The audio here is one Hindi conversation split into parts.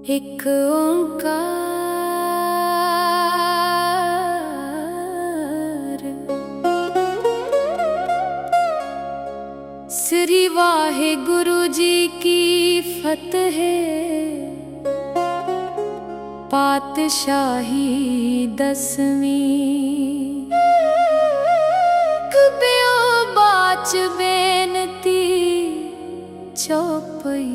एक ओंकार श्री वाहे गुरु जी की फतेह पातशाही दसवीं कबियो बाच बेनती चौपई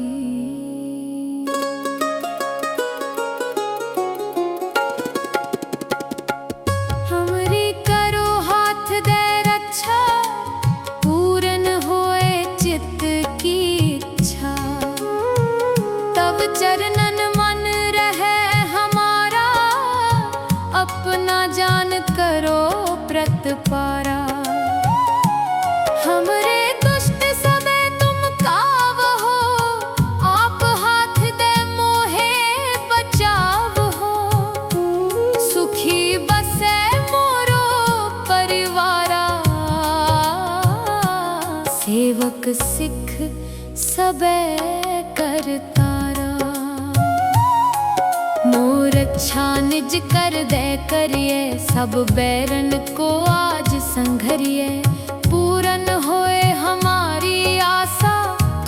हमरी करो हाथ दे रक्षा पूरन होए चित्त की इच्छा तब चरणन मन रहे हमारा अपना जान करो प्रतपारा हमरे दुष्ट समय तुम काव हो आप हाथ दे मोहे बचाव हो सुखी बसे मोरो परिवारा सेवक सिख सबे करतारा मोर अच्छा निज कर दे करिए सब बैरन को आज संघरिए पूरन होए हमारी आशा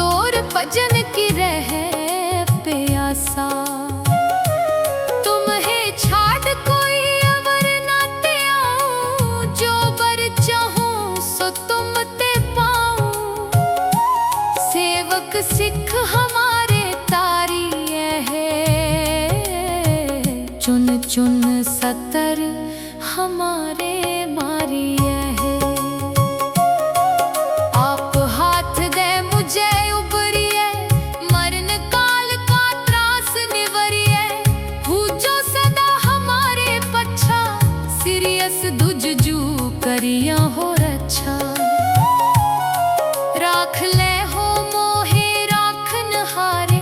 तोर भजन की रहे प्यासा तुम्हें छाड़ कोई अवर ना ते आऊं जो बर चाहूं सो तुम ते पाऊं सेवक सिख हमारे तारी है चुन चुन सतर हमारे मारी है आप हाथ दे मुझे उबरिए मरण काल का त्रास निवरिए हूँ जो सदा हमारे पच्छा सीरियस दुजजू करिया हो रक्षा राख ले हो मोहे राखन हारे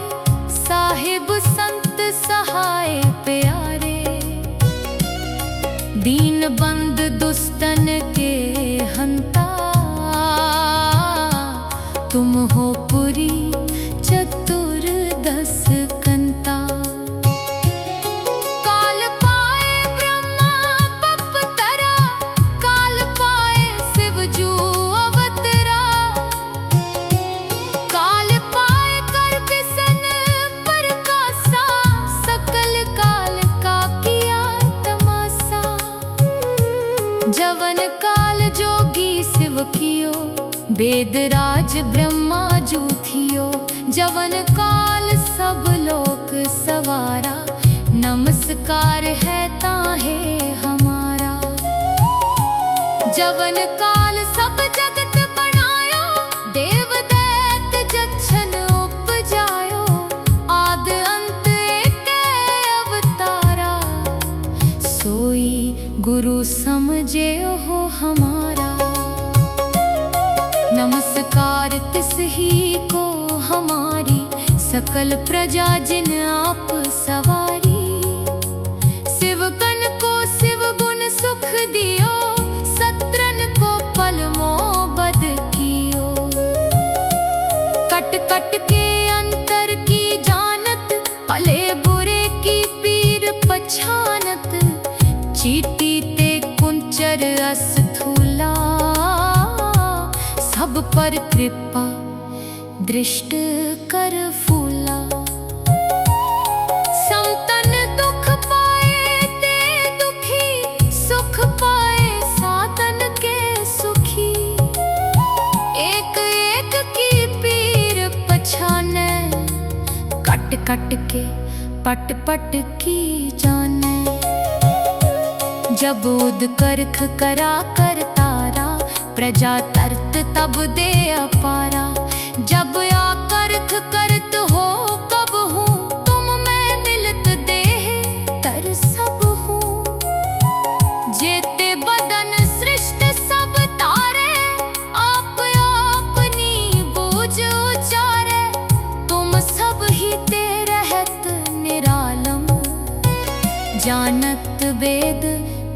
साहिब संत सहाय प्यारे दीन बंद दुष्टन के हंता तुम हो पुरी चतुर्दश कंता काल पाए ब्रह्मा बपतरा काल पाए शिवजू अवतरा काल पाए कर बिसन प्रकाशा सकल काल का किया तमाशा जवन काल जोगी शिव कियो वेदराज ब्रह्मा जू थियो जवन काल सब लोक सवारा नमस्कार है ताहे हमारा जवन काल सब जगत बनायो देव दैत जच्छन उपजायो आद अंत एक अवतारा सोई गुरु समझे हो हमारा नमस्कार तिस ही को हमारी सकल प्रजा जिन आप सवारी शिवकन को शिव गुण सुख दियो सत्रन को पल मोबद कियो कट कट के अंतर की जानत भले बुरे की पीर पछानत चीटी ते कुंचर अस्थूला सब पर कृपा दृष्ट कर फूला संतन दुख पाए ते दुखी सुख पाए साधन के सुखी एक एक की पीर पछाने कट कट के पट पट की जाने जब उद करख करा कर तारा प्रजा तरत तब दे अपारा जब आकर्ख करत हो कब हूँ तुम मैं मिलत देह तर सब हूँ जेते बदन सृष्ट सब तारे आप अपनी बूझ उचारे तुम सब ही ते रहत निरालम जानत वेद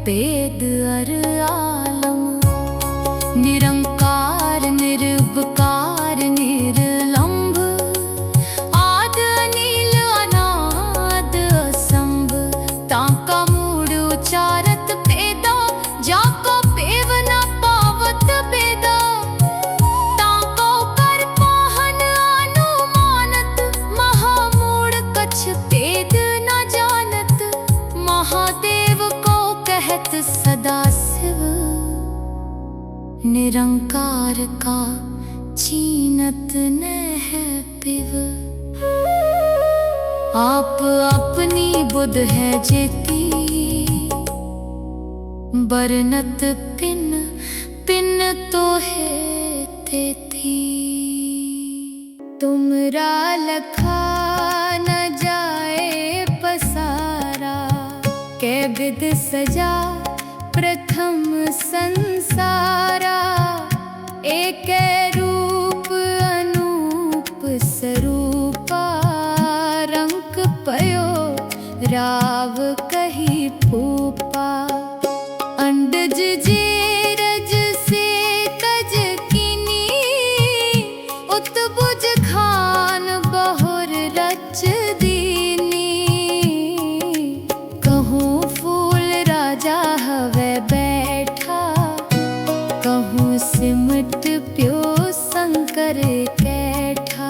वेद अर आलम निरंकार निर्विकार निर्लंभ आद अनिल अनाद निरंकार का चीनत न है पिव। आप अपनी बुध है जेती, बरनत पिन पिन तो है तेती। तुमरा लखा न जाए पसारा, कै बिद सजा प्रथम संसारा। एक रूप अनूप स्वरूपा, रंक पयो राव कही फूपा। अंडज जेरज से तज किनी, उत्बुज खान बहुर रच दीनी। कहूँ फूल राजा हवे बैठा, कहूँ सिमट प्यो शंकर कैठा।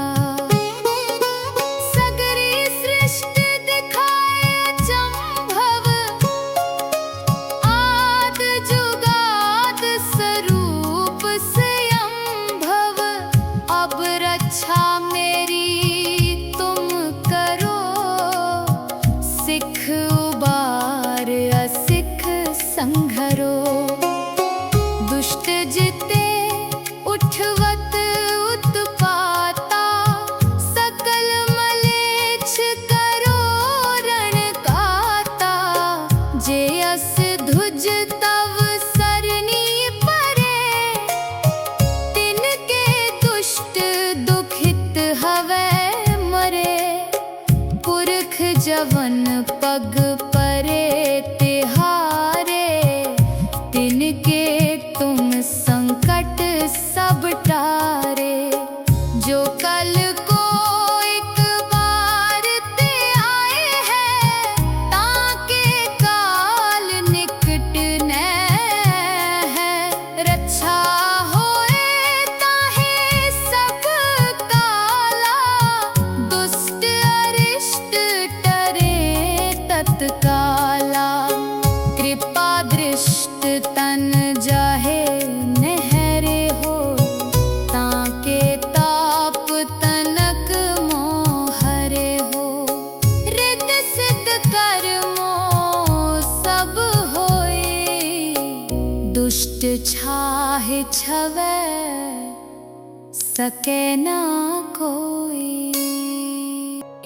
सगरी सृष्टि दिखाए अचंभव, आद जुगाद स्वरूप स्वयंभव। अब रक्षा मेरी तुम करो, सिख उबार असिख संघरो। दुष्ट जिते उठवत उत्पाता, सकल मलेच्छ करो रण गाता। जे अस धुज तव सरनी परे, तिनके दुष्ट दुखित हवै मरे। पुरख जवन पग परे तिहारे, तिनके तुम संकट सब टारे। जो कल को एक बार ते आए हैं, ताके काल निकट न है। रक्षा होए ताहे सब काला, दुष्ट अरिष्ट टरे तत्काला। कृपा दृष्ट तन जाहे नहरे हो, ताके ताप तनक मोहरे हो। रिद्ध सिद्ध कर्मो सब होए, दुष्ट छाहे छवै सके ना कोई।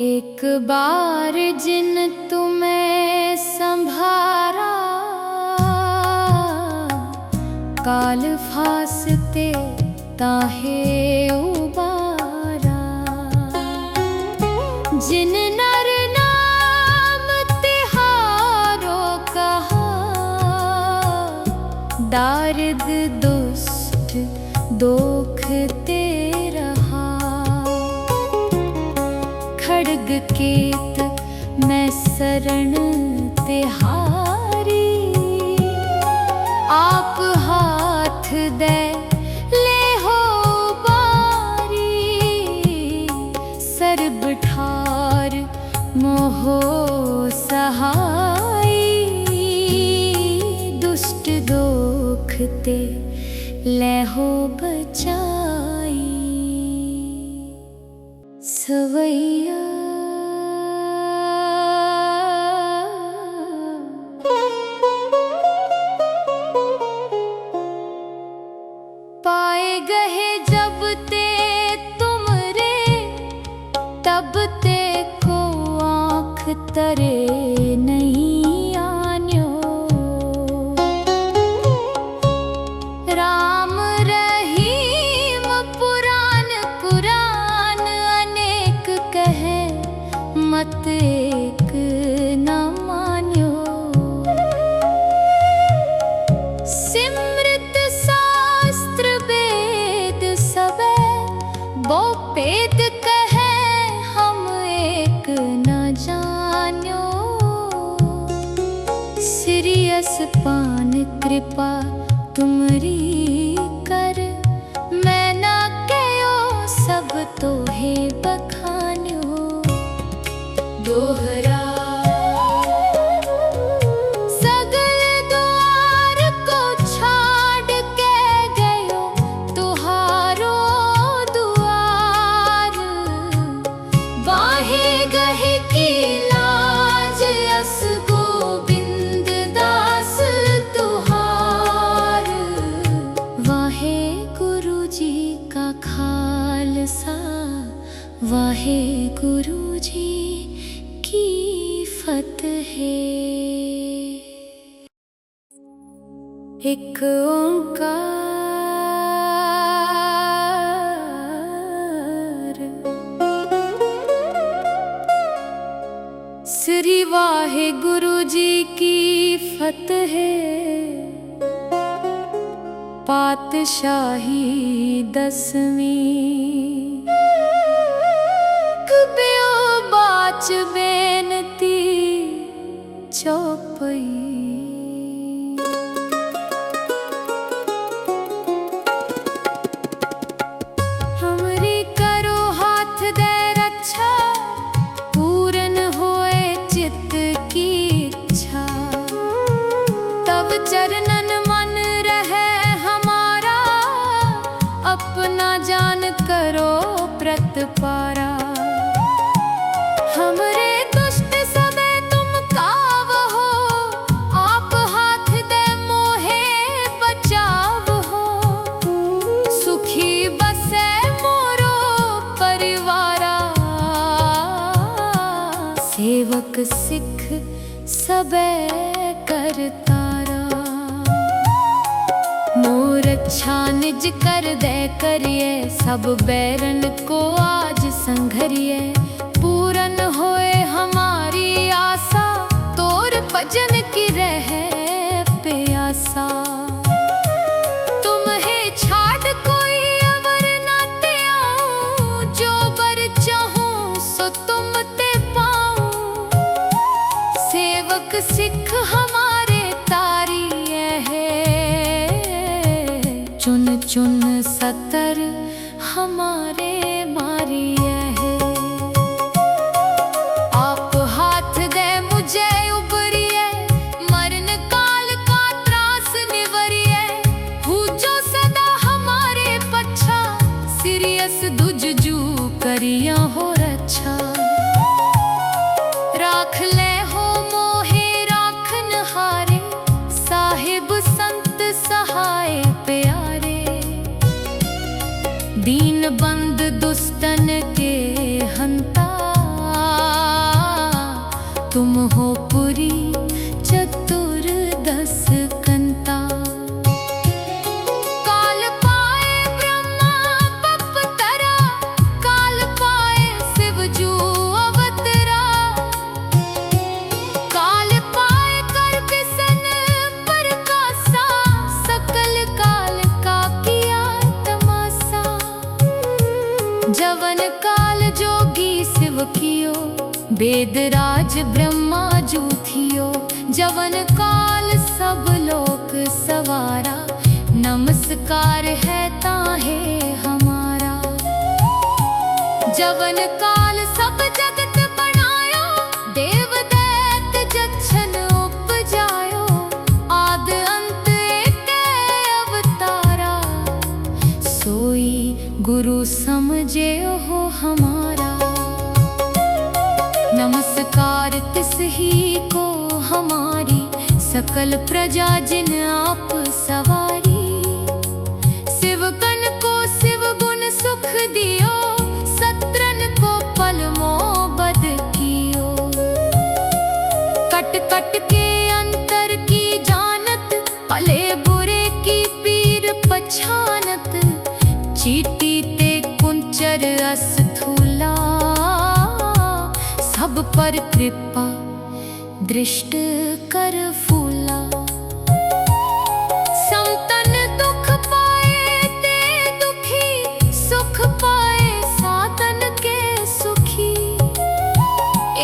एक बार जिन तुम्हें संभारा, काल फासते ताहे उबारा। जिन नर नाम तिहारो कहा, दारिद दुष्ट दोख ते रहा। खड्ग केत मैं शरण तिहारी, आप हाथ दे ले हो बारी। सर्ब ठार मोहो सहाई, दुष्ट दोख ते ले हो बचाई। सवैया पाए गए जब ते तुम रे, तब ते को आँख तरे नहीं आन्यो। राम रहीम पुराण कुरान अनेक कहे, मत एक न मान्यो। सिमृत शास्त्र वेद सबे, वो पेद कहे हम एक न जान्यो। सिरियस पान कृपा तुमरी कर, मैं ना कहो सब तो है बखान्यो। दोहरा सगल द्वार को छाड़ के गयो, की लाज अस गोबिंद दास तुहार। वाहे गुरु जी का खालसा, वाहे गुरु जी की फतेह। एक ओंकार, श्री वाहे गुरु जी की फतेह। पातशाही दसवीं, कबियो बाच बेनती चौपई। हमरी करो हाथ दे रक्षा, पूरन होए चित्त की इच्छा। तब चरणन मन रहे हमारा, अपना जान करो प्रतपारा। हमरे दुष्ट सबे तुम काव हो, आप हाथ दे मोहे बचाव हो। सुखी बसे मोरो परिवारा, सेवक सिख सबे करतारा। मोर अच्छा निज कर दे करिए, सब बैरन को आज संघरिए। पूरन होए हमारी आशा, तोर भजन की रहे प्यासा। तुम्हें छाड़ कोई अवर ना ते आऊं, जो बर चाहूं सो तुम ते पाऊं। सेवक सिख हमारे तारिये है, चुन चुन सतर हमारे मारिये है। आप हाथ दे मुझे उबरिए, मरण काल का त्रास निवरिए। हूँ जो सदा हमारे पच्छा, सिरियस दुजजू करिया हो रक्षा। राख ले हो मोहे राखन हारे, साहिब संत सहाय प्यारे। दीन बंद दुष्टन के हंता, तुम हो पुरी चतुर्दश कंता। काल पाए ब्रह्मा बपतरा, काल पाए शिवजू अवतरा। काल पाए कर किसन प्रकाशा, सकल काल का किया तमाशा। जवन काल जोगी शिव कियो, वेदराज ब्रह्मा जू थियो। जवन काल सब लोक सवारा, नमस्कार है ताहे हमारा। जवन काल सब जगत बनायो, देव दैत जच्छन उपजायो। आद अंत एक अवतारा, सोई गुरु समझे हो हमारा। नमस्कार तिस ही को हमारी, सकल प्रजा जिन आप सवारी। शिवगण को शिव गुण सुख दियो, सत्रन को पल मोबद कियो। कट कट के अंतर की जानत, भले बुरे की पीर पछानत। चीटी ते कुंचर अस्थूला, सब पर कृपा दृष्ट कर फूला। संतन दुख पाए ते दुखी, सुख पाए साधन के सुखी।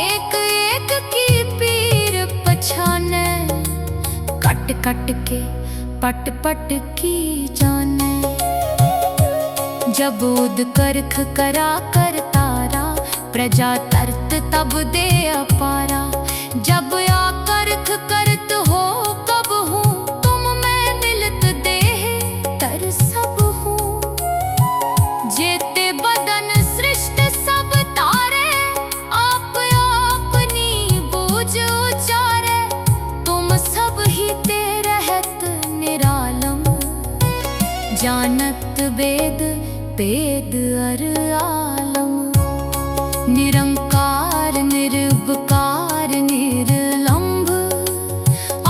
एक एक की पीर पछाने, कट कट के पट पट की जाने। जब उद करख करा कर तारा, प्रजा तरत तब दे अपारा। जब आकर्ख करत हो कब हूँ, तुम मैं मिलत देह तर सब हूँ। जेते बदन सृष्ट सब तारे, आप आप जानत वेद वेद अर आलम। निरंकार निर्विकार निर्लंभ,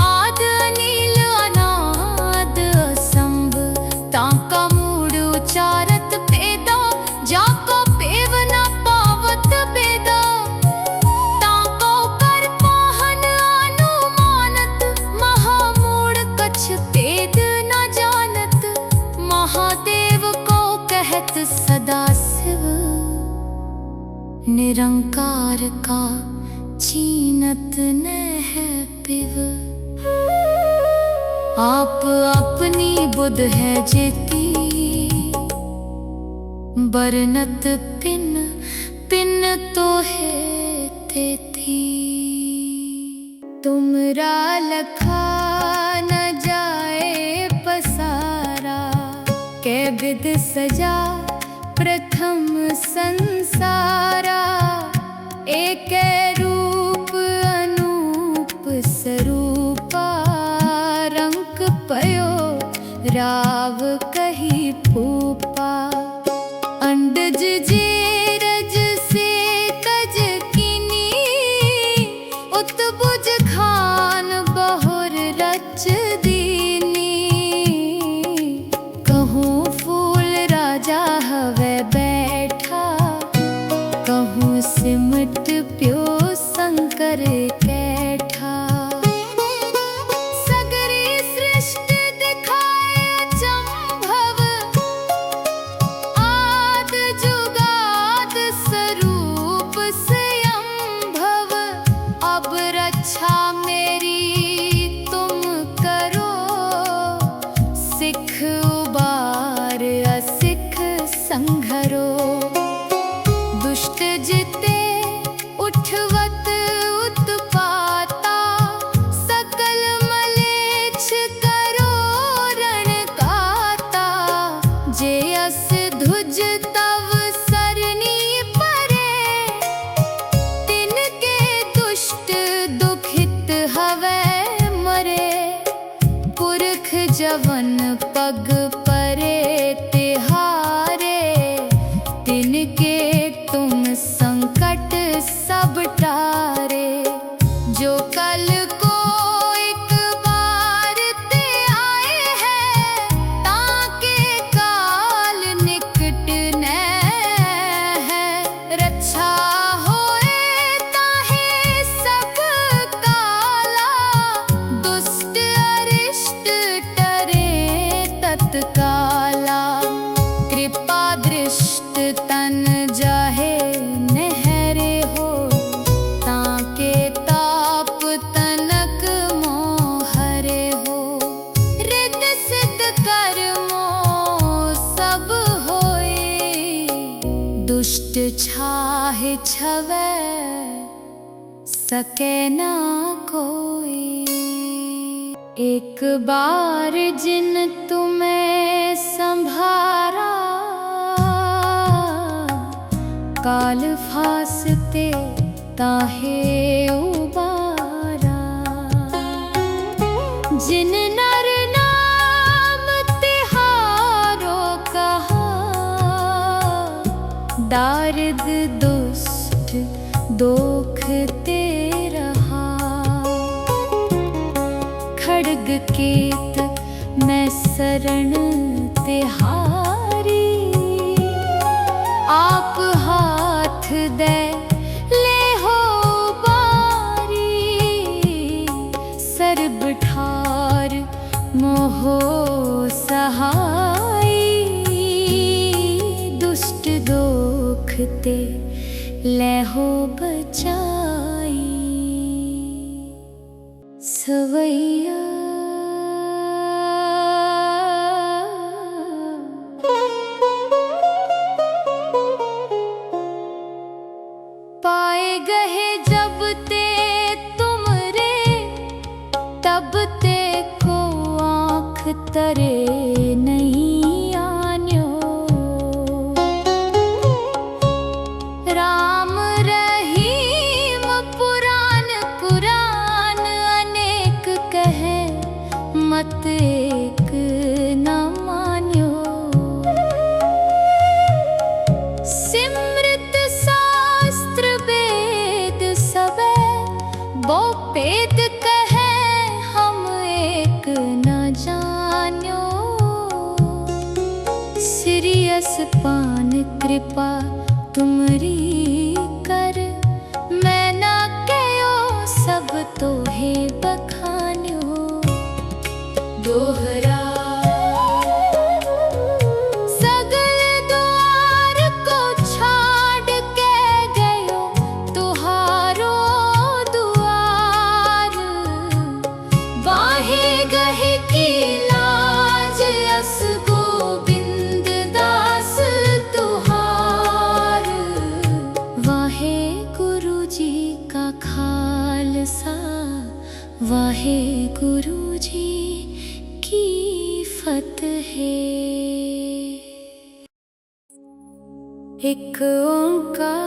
आद अनिल अनाद असंभ। ताका मूड उचारत पेदा, जाको पेव न पावत बेदा। ताको कर पाहन अनुमानत, महामूड कछ पेद न जानत। महादेव को कहत सदा शिव, निरंकार का चीनत न है पिव। आप अपनी बुध है जेती, बरनत पिन पिन तो है तेती। तुमरा लखा न जाए पसारा, कै विद सजा प्रथम संसारा। एक रूप अनूप स्वरूपा, रंक पयो राव कही फूपा। अंडज जेरज से तज कीनी, उत्बुज खान बहुर रच दीनी। कहूँ फूल राजा हवे बैठा, कहूँ सिमट प्यो शंकर कैठा। सगरी सृष्टि दिखाए अचंभव, आद जुगाद स्वरूप स्वयंभव। अब रक्षा मेरी तुम करो, सिख उबार असिख संघरो। दुष्ट जिते उठवत उत्पाता, सकल मलेच्छ करो रण गाता। जे अस धुज तव सरनी परे, तिनके दुष्ट दुखित हवै मरे। पुरख जवन पग परे तिहारे, तिनके तुम संकट सब टारे। जो कल को एक बार ते आए हैं, ताके काल निकट न है। रक्षा होए ताहे सब काला, दुष्ट अरिष्ट टरे तत्काला। कृपा दृष्ट तन जाहे नहरे हो, ताके ताप तनक मोहरे हो। रिद्ध सिद्ध कर्मो सब होए, दुष्ट छाहे छवै सके ना कोई। एक बार जिन तुम्हें संभारा, काल फासते ताहे उबारा। जिन नर नाम तिहारो कहा, दारिद दुष्ट दोख ते रहा। खड्ग केत मैं शरण तिहारी, आप हाथ दे ले हो बारी। सर्ब ठार मोहो सहाई, दुष्ट दोख ते ले हो बचाई। सवैया पाए गए जब ते तुम रे, तब ते को आँख तरे नहीं आन्यो। राम रहीम पुराण कुरान अनेक कहे, मत एक न मान्यो। वो पेद कहे हम एक न जान्यो, सिरियस पान कृपा तुमरी कर, मैं ना कयो सब तो है बखान्यो। दोहरा वाहे गुरु जी की फतेह। एक ओंकार,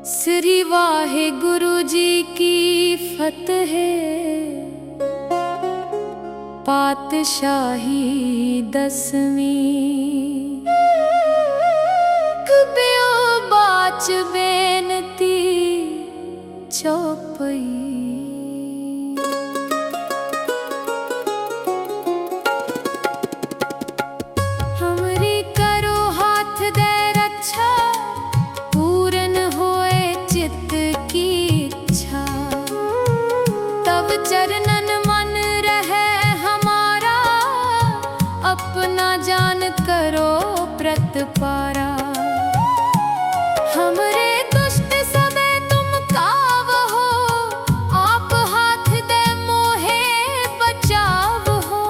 श्री वाहे गुरु जी की फतेह। पातशाही 10वीं बाच बेनती चौपई। हमरी करो हाथ दे रक्षा, पूर्ण होए चित्त की इच्छा। तब चरणन मन रहे हमारा, अपना जान करो प्रतिपारा। हमरे दुष्ट सबे तुम काव हो, आप हाथ दे मोहे बचाव हो।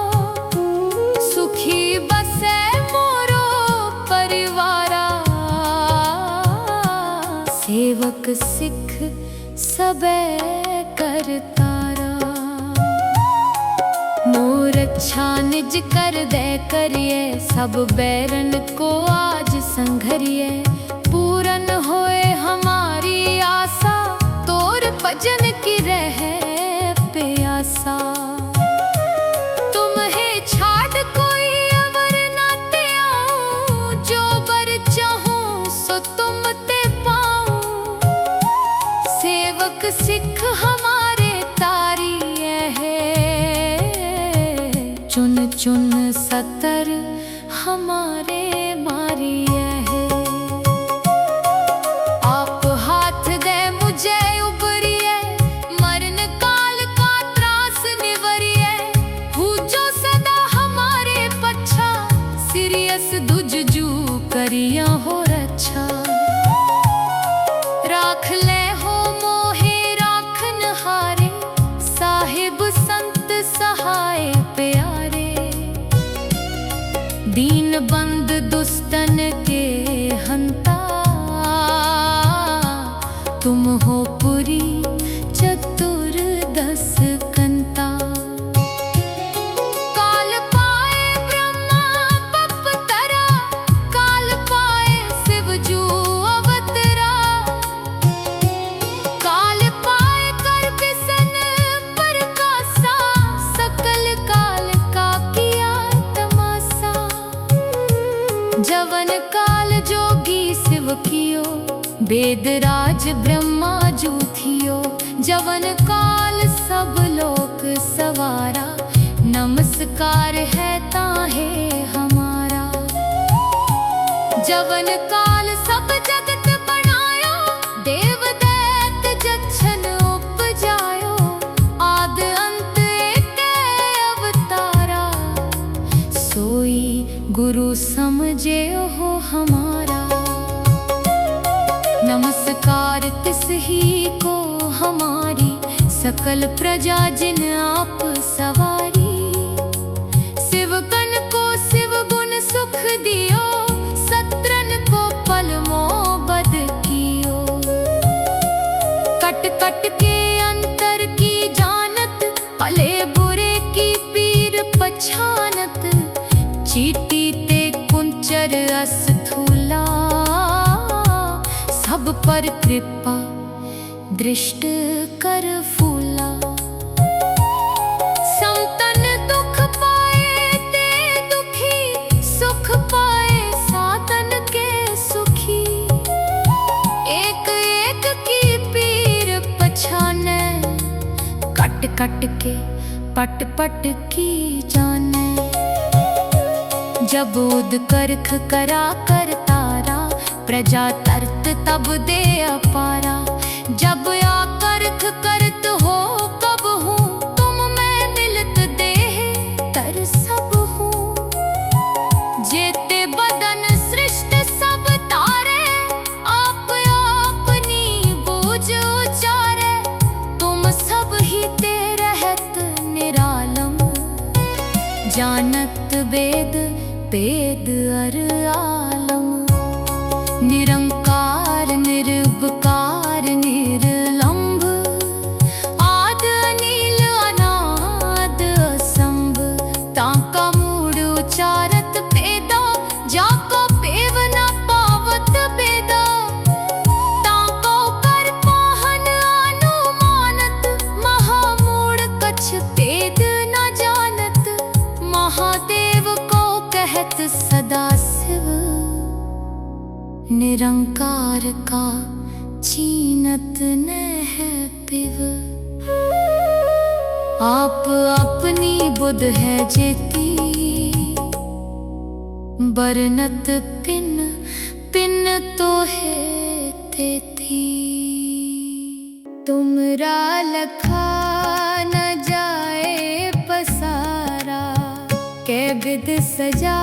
सुखी बसे मोरो परिवारा, सेवक सिख सबे करतारा। मोर अच्छा निज कर दे करिए, सब बैरन को आज संघरिए। पूरन होए हमारी आशा, तोर भजन की रहे प्यासा। तुम्हें छाड़ कोई अवर ना ते आऊं, जो बर चाहूं सो तुम ते पाऊं। सेवक सिख हमारे तारी है, चुन चुन सतर हमारे मारी है। करिया हो रक्षा, राख ले हो मोहे राखन हारे। साहिब संत सहाय प्यारे, दीन बंद दुष्टन के हंता। तुम हो पुरी चतुर्दश कंता। जवन काल जोगी शिव कियो, वेदराज ब्रह्मा जू थियो। जवन काल सब लोक सवारा, नमस्कार है ताहे हमारा। जवन काल सब जगत बनायो, देव दैत जक्षन उपजायो। आद अंत एक अवतारा, सोई गुरु समझे हो हमारा। नमस्कार तिस ही को हमारी, सकल प्रजा जिन आप सवारी। शिवगण को शिव गुण सुख दियो, सत्रन को पल मोबद कियो। कट कट के अंतर की जानत, भले बुरे की पीर पछानत। चीटी ते कुंचर अस्थूला, सब पर कृपा दृष्ट कर फूला। संतन दुख पाए ते दुखी सुख पाए, कट के पट पट की जाने। जब उद करख करा कर तारा, प्रजा तरत तब दे अपारा। जब आ करख करत हो कब हूँ, तुम मैं मिलत देह तर सब हूँ। जेते बदन सृष्ट सब तारे, आप अपनी बूझ उचारे। तुम सब ही ते रहत निरालम, जानत वेद वेद अर आलम। निरंकार निर्विकार निर्लंभ, आद अनील अनाद असंभ। ताका मूड उचारत पेदा, जाको पेव न पावत बेदा। ताको कर पाहन अनुमानत, महामूड कछ पेद न जानत। महादेव को कहत सदा शिव, निरंकार का चीनत न है पिव। आप अपनी बुध है जेती, बरनत पिन पिन तो है तेती। तुमरा लखा न जाए पसारा, कै विध सजा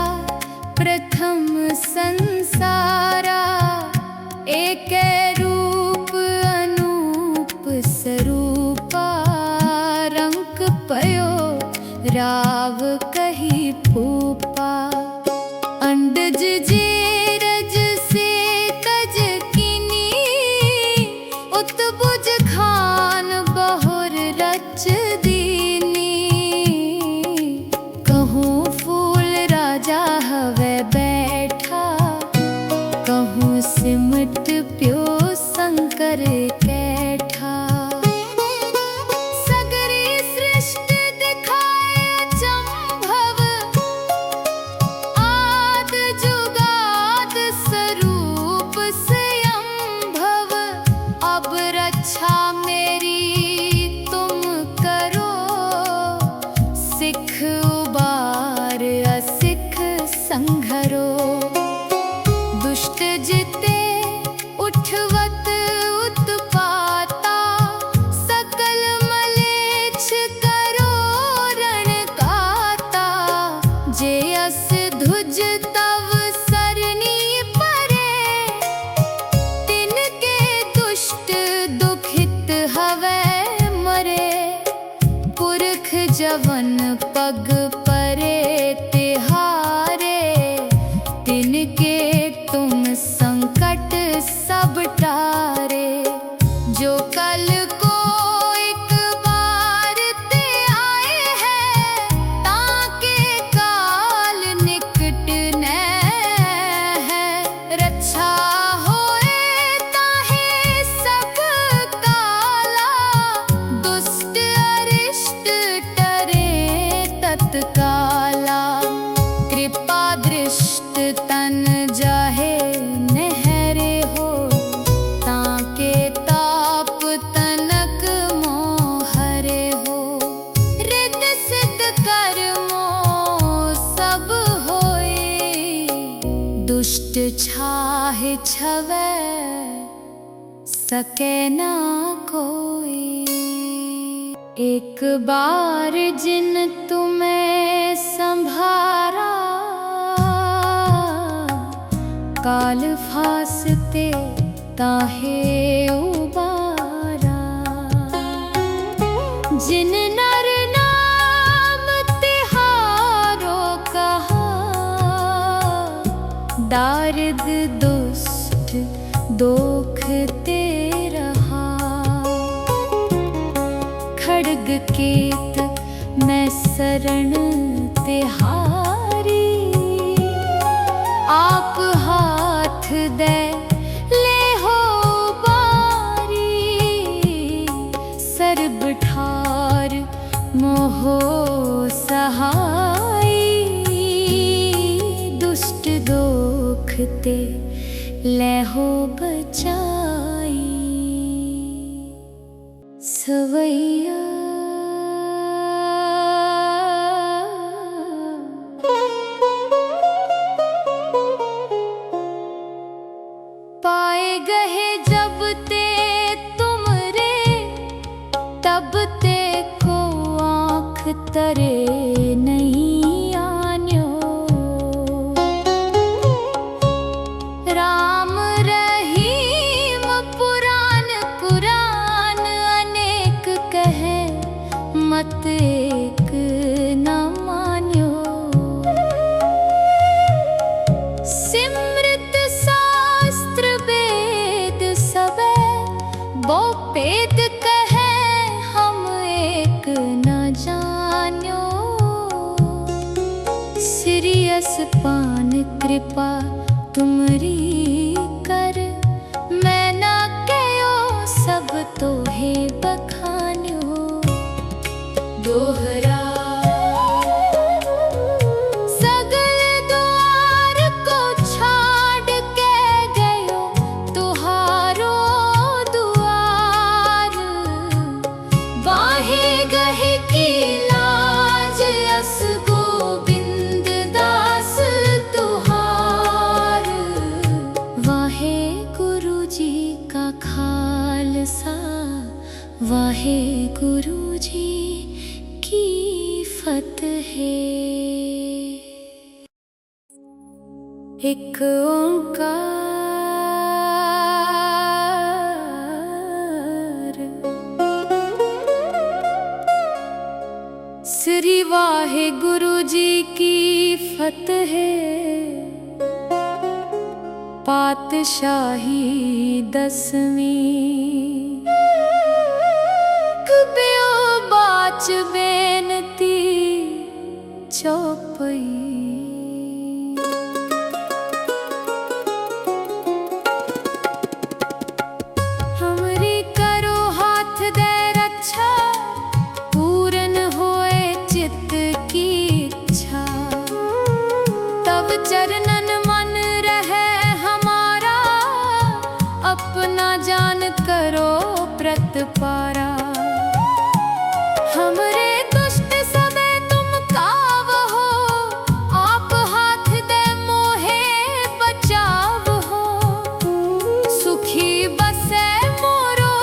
प्रथम संसारा। एक रूप अनूप स्वरूपा, रंक पयो राव कही फूपा। अंडज जेरज से तज किनी, उत्बुज खान बहुर रच दीनी। कहूँ फूल राजा हवे बैठा, कहूँ सिमट प्यो शंकर कैठा। सगरी सृष्टि दिखाए अचंभव, आद जुगाद स्वरूप स्वयंभव। अब रक्षा मेरी तुम करो, सिख उबार असिख संघरो। दुष्ट जिते उठवत उत्पाता, सकल मलेच्छ करो रण काता। जे अस धुज तव सरनी परे, तिनके दुष्ट दुखित हवै मरे। पुरख जवन पग परे तिहारे, तिनके तुम संकट सब टारे। जो कल को एक बार ते आए हैं, ताके काल निकट न है। रक्षा होए ताहे सब काला, दुष्ट अरिष्ट टरे तत्काला। कृपा दृष्ट तन जाहे नहरे हो, ताके ताप तनक मोहरे हो। रिद्ध सिद्ध कर्मो सब होए, दुष्ट छाहे छवै सके ना कोई। एक बार जिन तुम्हें संभारा, काल फासते ताहे उबारा। जिन नर नाम तिहारो कहा, दारिद दुष्ट दोख ते रहा। खड्ग केत मैं शरण तिहारी, आप हाथ दे ले हो बारी। सर्ब ठार मोहो सहाई, दुष्ट दोख ते ले हो बचाई। सवैया कृपान कृपा तुमरी कर, मैं ना कयो सब तो है बखान्यो। दोहरा वाहेगुरु जी की फतेह। एक ओंकार, श्री वाहेगुरु जी की फतेह। पातशाही दसवीं बाच बेनती चौपई। हमरी करो हाथ दे रक्षा, पूरन होए चित्त की इच्छा। तब चरणन मन रहे हमारा, अपना जान करो प्रतपारा। हमरे दुष्ट सबे तुम काव हो, आप हाथ दे मोहे बचाव हो। सुखी बसे मोरो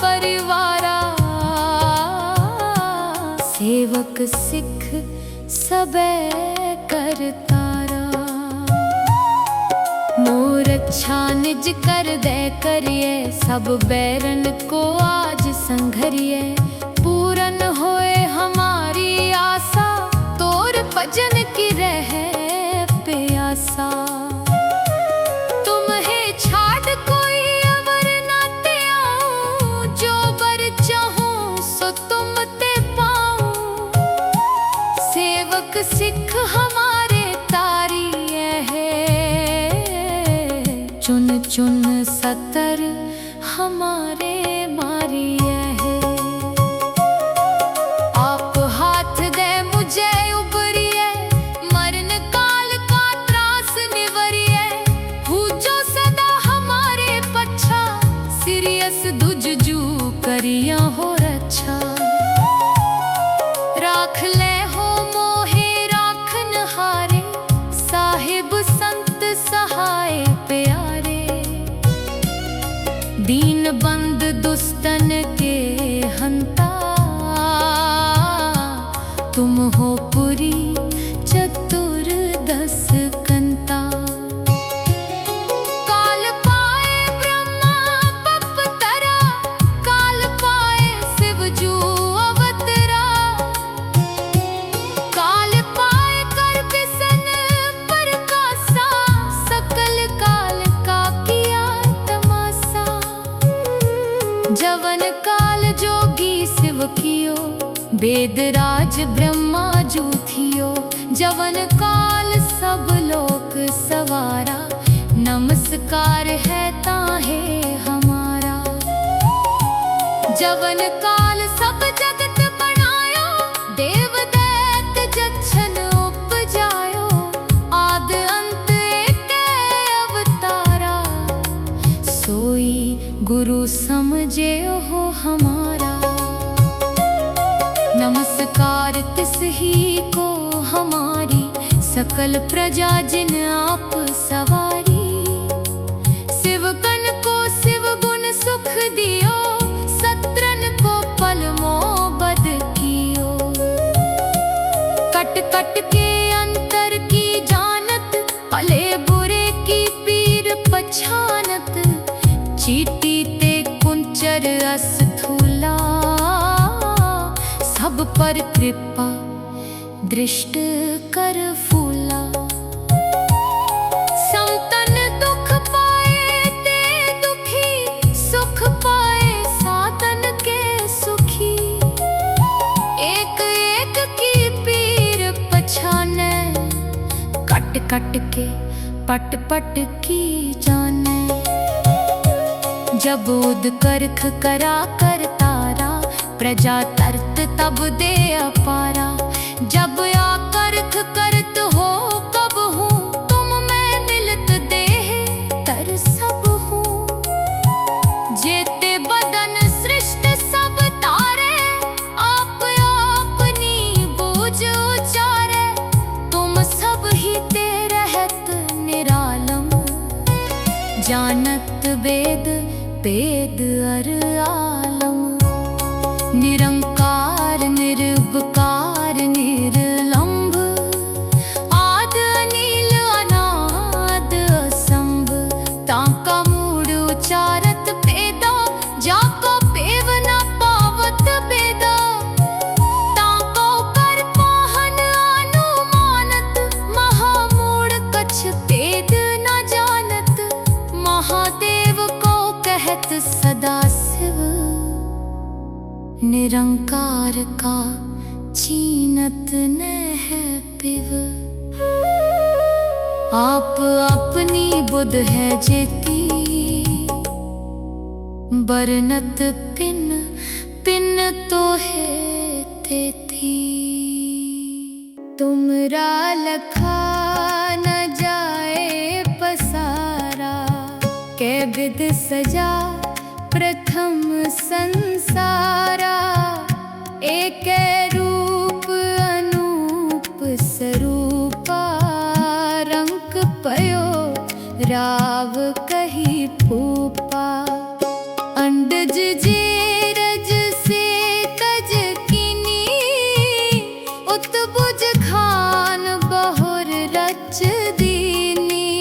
परिवारा, सेवक सिख सबे करतारा। मोर अच्छा निज कर दे करिए, सब बैरन को आज संघरिए। पूरन होए हमारी आशा, तोर भजन की रहे प्यासा। तुम्हें छाड़ कोई अवर ना ते आऊं, जो बर चाहूं सो तुम ते पाऊं। सेवक सिख हमारे तारी है, चुन चुन सतर हमारे मारी है। करिया हो रक्षा, राख ले हो मोहे राखन हारे। साहिब संत सहाय प्यारे, दीन बंद दुष्टन के हंता। तुम हो पुरी चतुर्दश कंता। जवन काल जोगी शिव कियो, वेदराज ब्रह्मा जू थियो। जवन काल सब लोक सवारा, नमस्कार है ताहे हमारा। जवन काल सब जगत बनायो, देव दैत जच्छन उपजायो। आद अंत एक अवतारा, सोई गुरु समझे हो हमारा। नमस्कार तिस ही को हमारी, सकल प्रजा जिन आप सवारी। शिवगण को शिव गुण सुख दियो, सत्रन को पल मोबद कियो। कट कट के अंतर की जानत, भले बुरे की पीर पछानत। चीटी ते कुंचर अस्थूला, सब पर कृपा दृष्ट कर फूला। संतन दुख पाए ते दुखी, सुख पाए साधन के सुखी। एक एक की पीर पछाने, कट कट कट के पट पट की जाने। जब उद करख करा कर तारा, प्रजा तरत तब दे अपारा। जब आ करख करत हो कब हूँ, तुम मैं मिलत देह तर सब हूँ। जेते बदन सृष्ट सब तारे, आप अपनी बूझ उचारे। तुम सब ही ते रहत निरालम, जानत वेद वेद अर आलम। निरंकार निर्विकार निर्लंभ, आद अनील अनाद असंभ। ताका मूड उचारत पेदा, जाको पेव न पावत बेदा। ताको कर पाहन अनुमानत, महामूढ़ कछ पेद न जानत। महादेव को कहत सदा शिव, निरंकार का चीनत न है पिव। आप अपनी बुध है जेती, बरनत पिन पिन तो है तेती। तुमरा लखा न जाए पसारा, कै विध सजा प्रथम संसारा। एक रूप अनूप स्वरूपा, रंक पयो राव कही फूपा। अंडज जेरज से तज किनी, उत्बुज खान बहुर रच दीनी।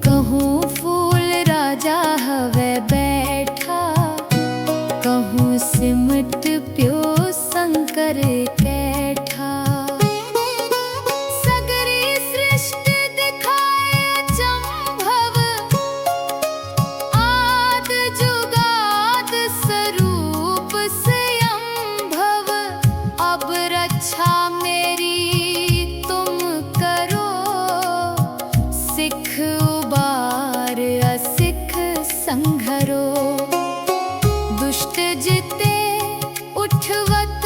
कहूँ फूल राजा हवे बैठा, कहूँ सिमट प्यो शंकर कैठा। सगरी सृष्टि दिखाए अचंभव, आद जुगाद स्वरूप स्वयंभव। अब रक्षा मेरी तुम करो, सिख उबार असिख संघरो। दुष्ट जिते उठवत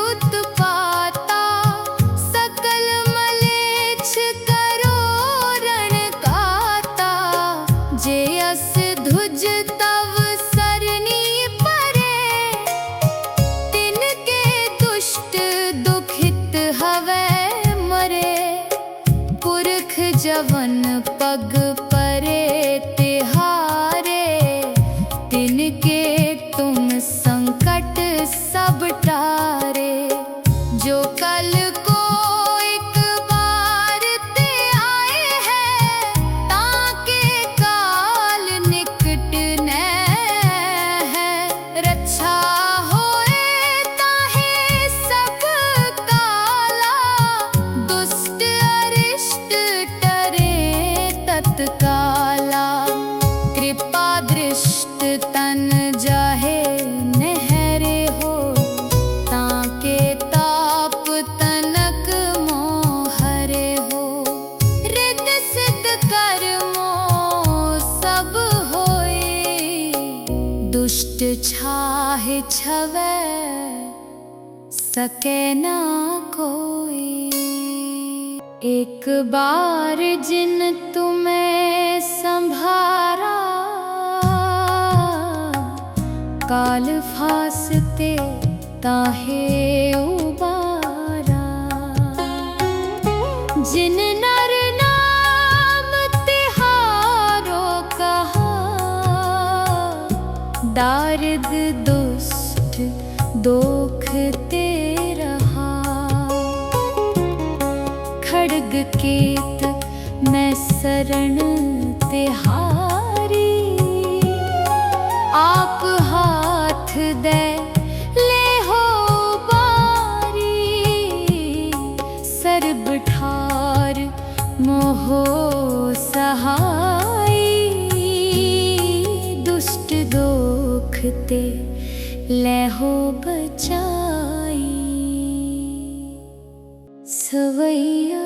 उत्पाता, सकल मलेच्छ करो रण गाता। जे अस धुज तव सरनी परे, तिनके दुष्ट दुखित हवै मरे। पुरख जवन पग परे तिहारे, तिनके तुम संकट सब टारे। जो कल को एक बार ते आए हैं, ताके काल निकट न है। रक्षा होए ताहे सब काला, दुष्ट अरिष्ट टरे तत्काला। कृपा दृष्ट तन जाहे नहरे हो, ताके ताप तनक मोहरे हो। रित सिद्ध कर्मो सब होए, दुष्ट छाहे छवै सके ना कोई। एक बार जिन तुम्हें संभारा, काल फासते ताहे उबारा। जिन नर नाम तिहारो कहा, दारिद दुष्ट दोख ते रहा। खड्ग केत मैं शरण तिहारी, आप हाथ दे ले हो बारी। सर्ब ठार मोहो सहाई, दुष्ट दोखते ले हो बचाई। सवैया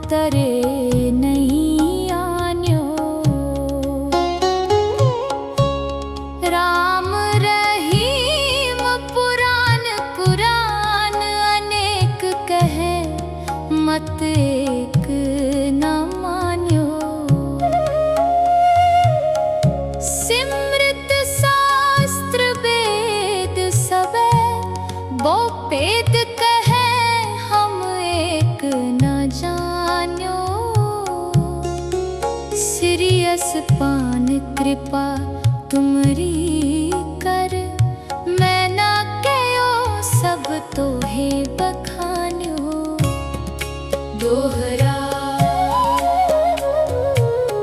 तरे नहीं आन्यो। राम रहीम पुराण कुरान अनेक कहे, मत एक न मान्यो। सिमृत शास्त्र वेद सबे बो पेद कहे, हम एक न जान्यो। सिरियस पान कृपा तुमरी कर, मैं ना कयो सब तो है बखान्यो। दोहरा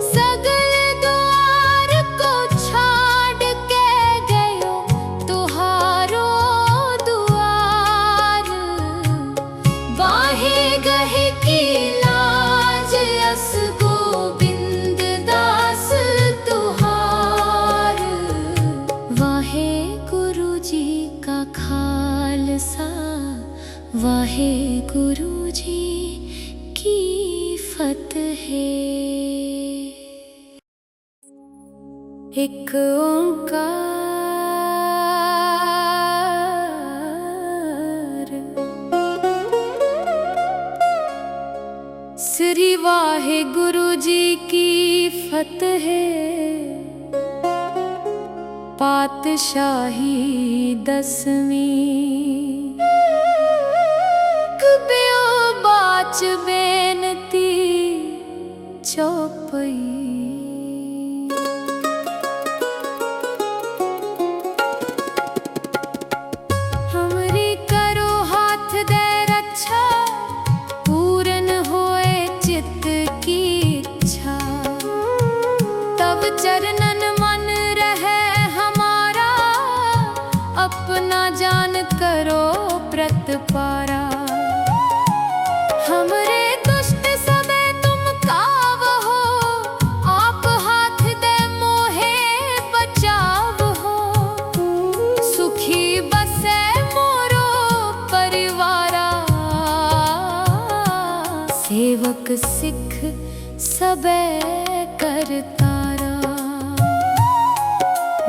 सगल द्वार को छाड़ के गयो, तुहारो दुआर। बाहे गहे की लाज, अस गोविंद दास तुहार। वाहे गुरु जी का खालसा, वाहे गुरु जी की फतेह। एक ओंकार, श्री वाहे गुरु जी की फतेह। पातशाही 10वीं, कबियो बाच बेनती चौपई। हमरी करो हाथ दे रक्षा, पूर्ण होए चित्त की इच्छा। तब चरणन मन रहे हमारा, अपना जान करो प्रतपारा। हमरे दुष्ट समय तुम काव हो, आप हाथ दे मोहे बचाव हो। सुखी बसे मोरो परिवारा, सेवक सिख सबे करतारा।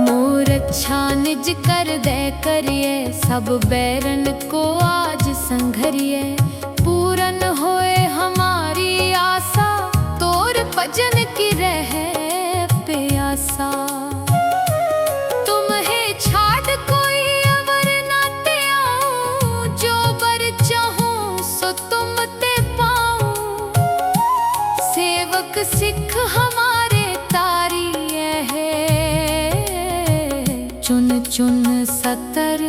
मोर अच्छा निज कर दे करिए, सब बैरन को आज संघरिए। पूरन होए हमारी आशा, तोर भजन की रहे प्यासा। तुम्हें छाड़ कोई अवर ना ते आऊं, जो बर चाहूं सो तुम ते पाऊं। सेवक सिख हमारे तारिये है, चुन चुन सतर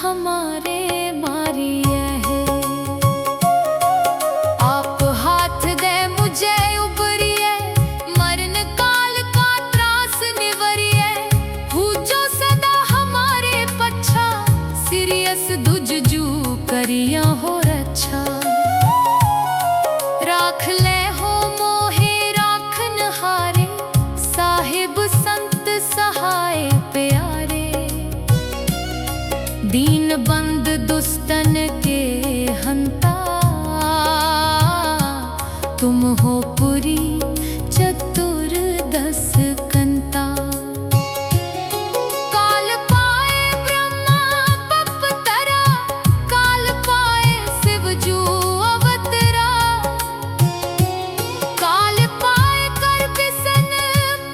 हमारे मारिये है। आप हाथ दे मुझे उबरिए, मरण काल का त्रास निवरिए। हूँ जो सदा हमारे पच्छा, सिरियस दुजजू करिया हो रक्षा। राख ले हो मोहे राखन हारे, साहिब संत सहाय प्यारे। दीन बंद दुष्टन के हंता, तुम हो पुरी चतुर्दश कंता। काल पाए ब्रह्मा बपतरा, काल पाए शिवजू अवतरा। काल पाए कर बिसन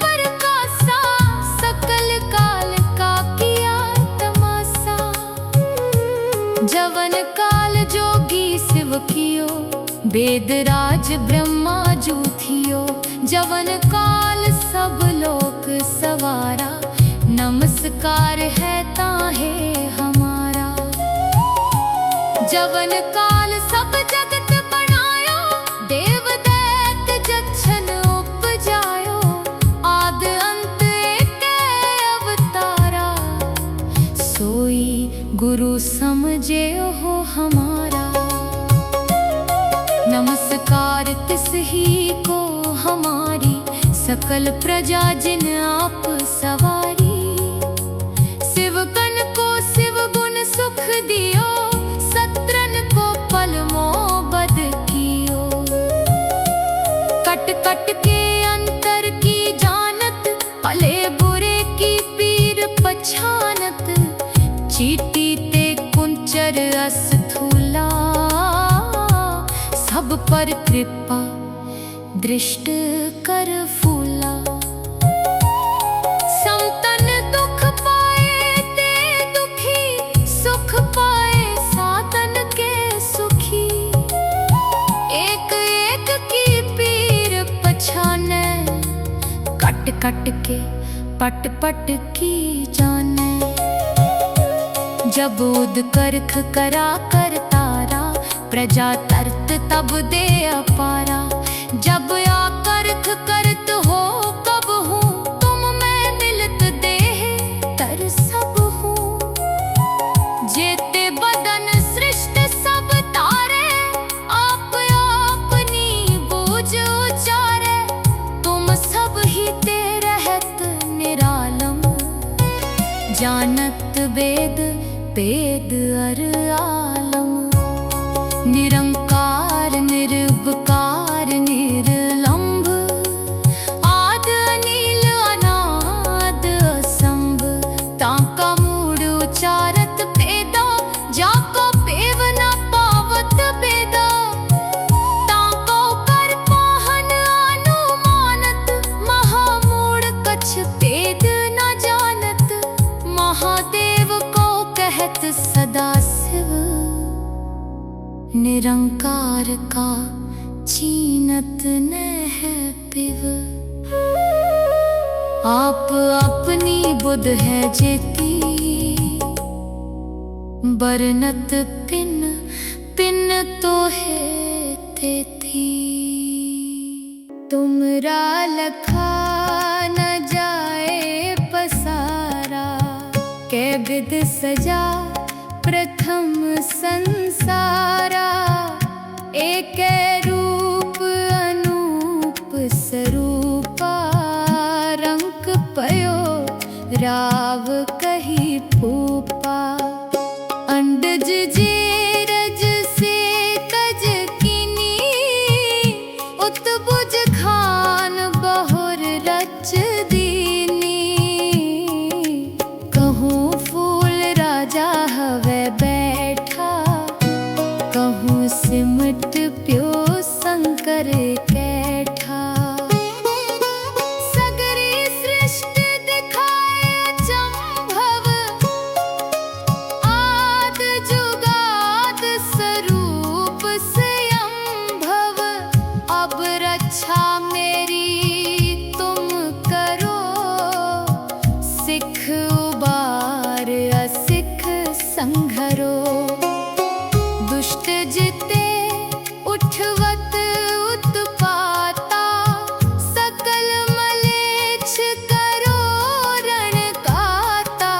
प्रकाशा, सकल काल का किया तमाशा। जवन काल जोगी शिव कियो, वेदराज ब्रह्मा जू थियो। जवन काल सब लोक सवारा, नमस्कार है ताहे हमारा। जवन काल सब जगत बनायो, देव दैत जच्छन उपजायो। आद अंत एक अवतारा, सोई गुरु समझे हो हमारा। नमस्कार तिस ही को हमारी, सकल प्रजा जिन आप सवारी। शिवकन को शिव गुण सुख दियो, सत्रन को पल मोबद कियो। कट के अंतर की जानत, भले बुरे की पीर पछानत। चीटी ते कुंचर अस्थूला, सब पर कृपा दृष्ट कर फूला। समतन दुख पाए ते दुखी, सुख पाए साधन के सुखी। एक एक की पीर पछाने, कट कट के पट पट की जाने। जब उद करख करा कर तारा, प्रजा तरत तब दे अपारा। जब आकर्ख करत हो कब हूँ, तुम मैं मिलत देह तर सब हूँ। जेते बदन सृष्ट सब तारे, आप अपनी बूझ उचारे। तुम सब ही ते रहत निरालम, जानत वेद वेद अर आलम। निरंकार निर्विकार निर्लंभ, आद अनिल अनाद असंभ। ताका मूड उचारत पेदा, जाको पेव न पावत बेदा। ताको कर पाहन अनुमानत, महामूड कछ पेद न जानत। महादेव को कहत सदा शिव, निरंकार का चीनत न है पिव। आप अपनी बुध है जेती, बरनत पिन पिन तो है तेती। तुमरा लखा न जाए पसारा, कै विध सजा प्रथम संसारा। एक रूप अनूप स्वरूपा, रंक पयो राव कही फूपा। अंडज जेरज से तज किनी, उत्बुज खान बहुर रच दीनी। कहूँ फूल राजा हवे बैठा, कहूँ सिमट प्यो शंकर कैठा। सगरी सृष्टि दिखाए अचंभव, आद जुगाद स्वरूप स्वयंभव। अब रक्षा मेरी तुम करो, सिख उबार असिख संघरो। दुष्ट जिते उठवत उत्पाता, सकल मलेच्छ करो रण काता।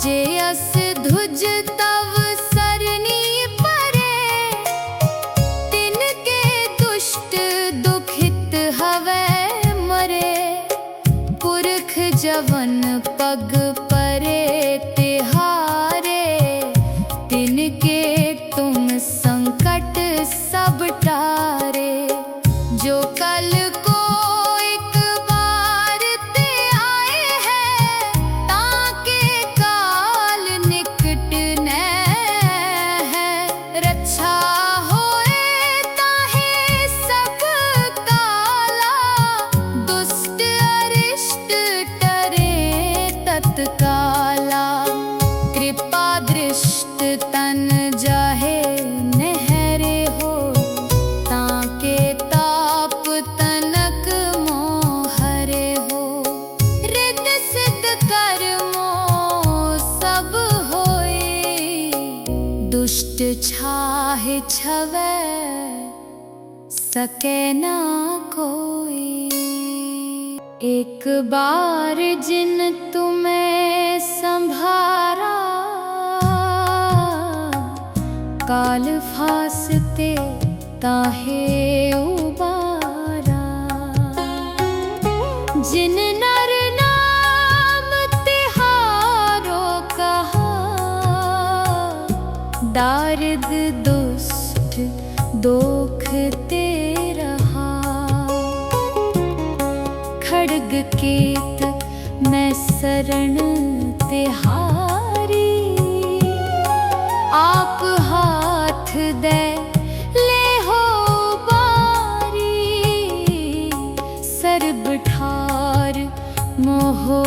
जे अस धुज तव सरनी परे, तिनके दुष्ट दुखित हवे मरे। पुरख जवन पग परे तिहारे, तिनके तुम संकट सब टारे। जो कल को एक बार ते आए हैं, ताके काल निकट न है। रक्षा होए ताहे सब काला, दुष्ट अरिष्ट टरे तत्काला। कृपा दृष्ट तन जाहे नहरे हो, ताके ताप तनक मोहरे हो। रिद्ध सिद्ध कर्मो सब होए, दुष्ट छाहे छवै सके ना कोई। एक बार जिन तुम्हें संभारा, काल फासते ताहे उबारा। जिन नर नाम तिहारो कहा, दारिद दुष्ट दोख ते रहा। खड़ग केत मैं शरण तिहारी। आप हाथ दे ले हो बारी, सर्ब ठार मोहो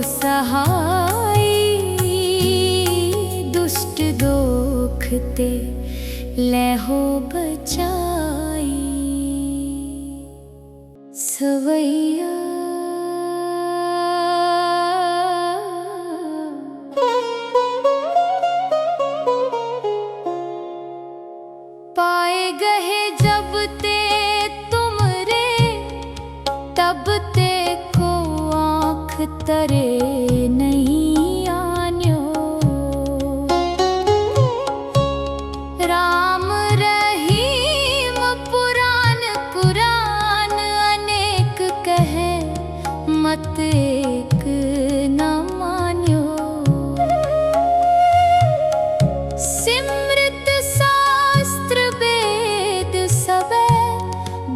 सहाई। दुष्ट दोख ते ले हो बचाई। सवैया पाए गए जब ते तुमरे, तब ते को आँख तरे नहीं आन्यो। राम रहीम पुराण कुरान अनेक कहे, मत एक न मान्यो। सिमृत शास्त्र वेद सबे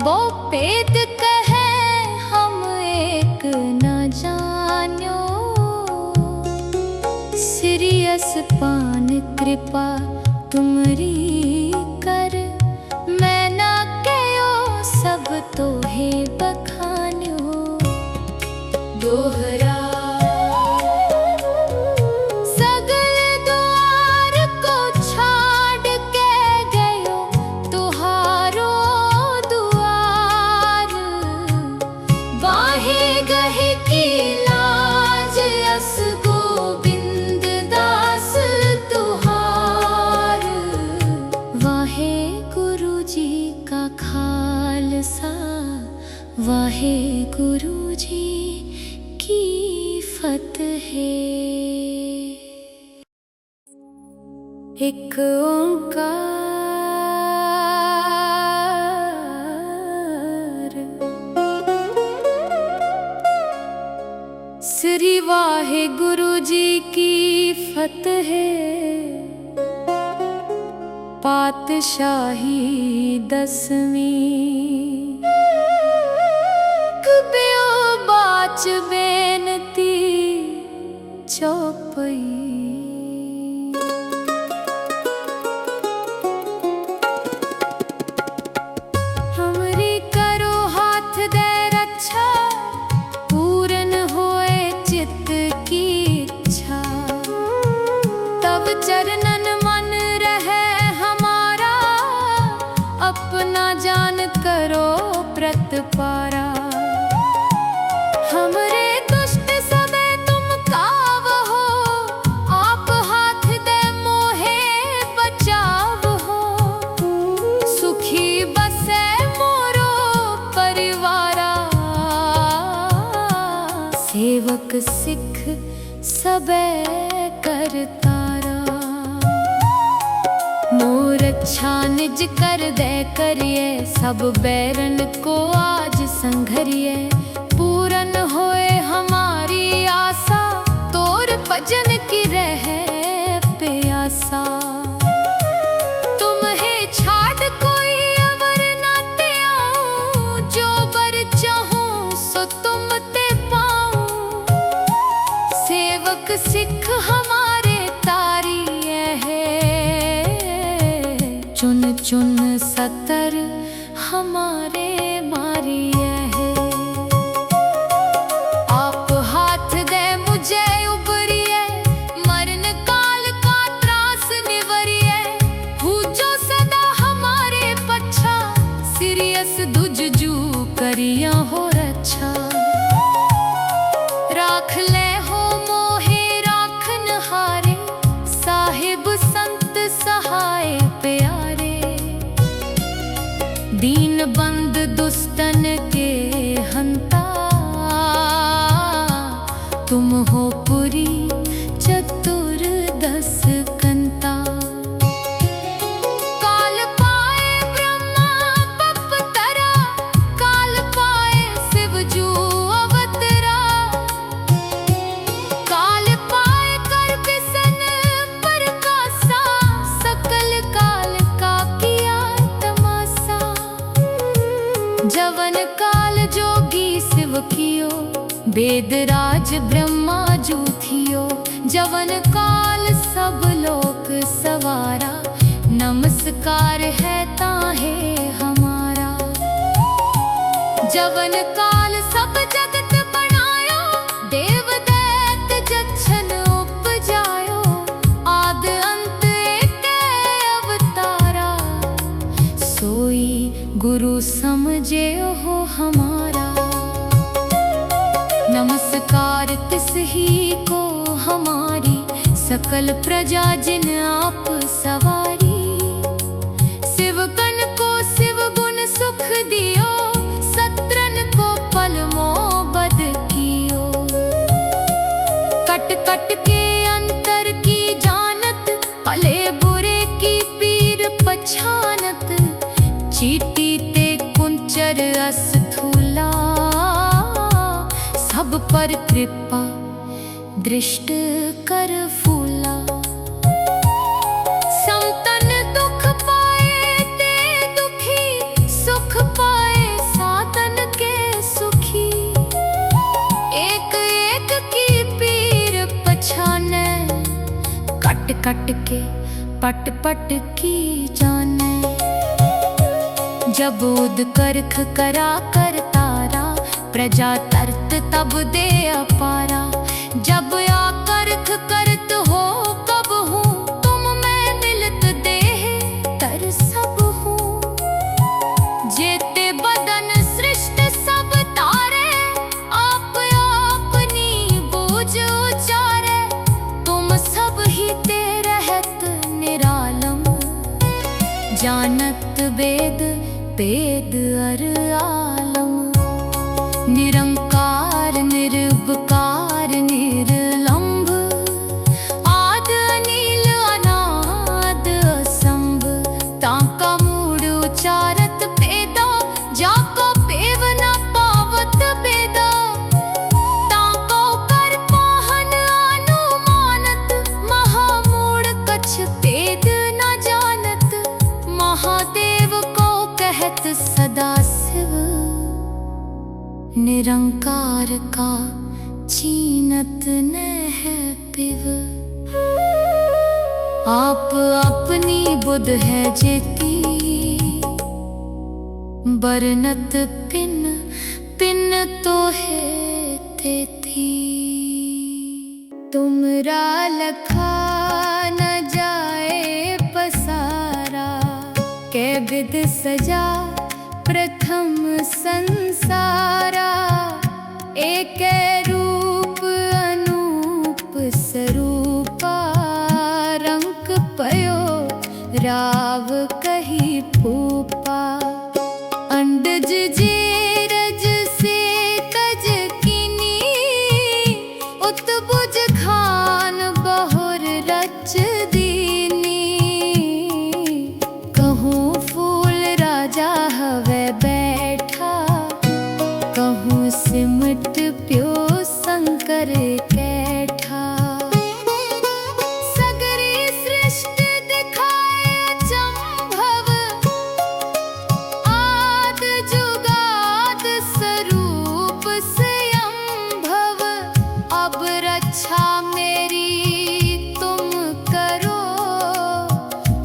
वो पेद कहे, हम एक न जान्यो। सिरियस पान कृपा तुमरी कर, मैं ना कहो सब तो है बखान्यो। दोहरा सगल द्वार को छाड़ के गयो, तुहारो दुआर। बाहे गहे की लाज अस गोविंद दास तुहार। वाहे गुरु जी का खालसा, वाहे गुरु जी की फतेह। एक ओंकार, श्री वाहे गुरु जी की फतेह। पातशाही दसवीं, कब्यो बाच बेनती चौपई। हमरी करो हाथ दे रक्षा, पूरन होए चित्त की इच्छा। तब चरणन मन रहे हमारा, अपना जान करो प्रतपारा। हमरे दुष्ट सबे तुम काव हो, आप हाथ दे मोहे बचाव हो। सुखी बसे मोरो परिवारा, सेवक सिख सबे करतारा। मोर अच्छा निज कर दे करिए, सब बैरन को आज संघरिए। पूरन होए हमारी आशा, तोर भजन की रहे प्यासा। तुम्हें छाड़ कोई अवर ना ते आऊं, जो बर चाहूं सो तुम ते पाऊं। सेवक सिख हमारे तारिये है, चुन चुन सतर हमारे मारिये है। आप हाथ दे मुझे उबरिए, मरण काल का त्रास निवरिए। हूँ जो सदा हमारे पच्छा, सिरियस दुजजू करिया हो रक्षा। राख ले हो मोहे राखन हारे, साहिब संत सहाय प्यारे। दीन बंद दुष्टन के हंता, तुम हो पुरी चतुर्दश कंता। काल पाए ब्रह्मा बपतरा, काल पाए शिवजू अवतरा। काल पाए कर बिसन प्रकाशा, सकल काल का किया तमाशा। जवन काल जोगी शिव शिव कियो, वेदराज ब्रह्मा जू थियो। जवन काल सब लोक सवारा, नमस्कार है ताहे हमारा। जवन काल सब जगत बनायो, देव दैत जच्छन उपजायो। आद अंत एक अवतारा, सोई गुरु समझे हो हमारा। नमस्कार तिस ही को हमारी, सकल प्रजा जिन आप सवारी। शिवगण को शिव गुण सुख दियो, सत्रन को पल मोबद कियो। कट कट के अंतर की जानत, भले बुरे की पीर पछानत। चीटी ते कुंचर अस्थूला, सब पर कृपा दृष्ट कर फूला। संतन दुख पाए ते दुखी, सुख पाए साधन के सुखी। एक एक की पीर पछाने, कट कट के पट पट की जाने। जब उद करख करा कर तारा, प्रजा तरत तब दे अपारा। जब आकर्ख करत हो कब हूँ, तुम मैं मिलत देह तर सब हूँ। जेते बदन सृष्ट सब तारे, आप अपनी बूझ उचारे। तुम सब ही ते रहत निरालम, जानत वेद वेद अर आलम। निरंकार निर्विकार निर्लंभ, आद अनील अनाद असंभ। ताका मूड उचारत पेदा, जाको पेव न पावत बेदा। ताको कर पाहन अनुमानत, महामूड कछ पेद न जानत। महादेव को कहत सदा शिव, निरंकार का चीनत न है पिव। आप अपनी बुध है जेती, बरनत पिन पिन तो है तेती। तुमरा लखा न जाए पसारा, कै विध सजा प्रथम संसारा। एक रूप अनूप स्वरूपा, रंक पयो राव कही फूपा। अंडज जेरज से तज किनी, उत्बुज खान बहुर रच दीनी। कहूँ फूल राजा हवे बैठा, कहूँ सिमट प्यो शंकर कैठा। सगरी सृष्टि दिखाए अचंभव, आद जुगाद स्वरूप स्वयंभव। अब रक्षा मेरी तुम करो,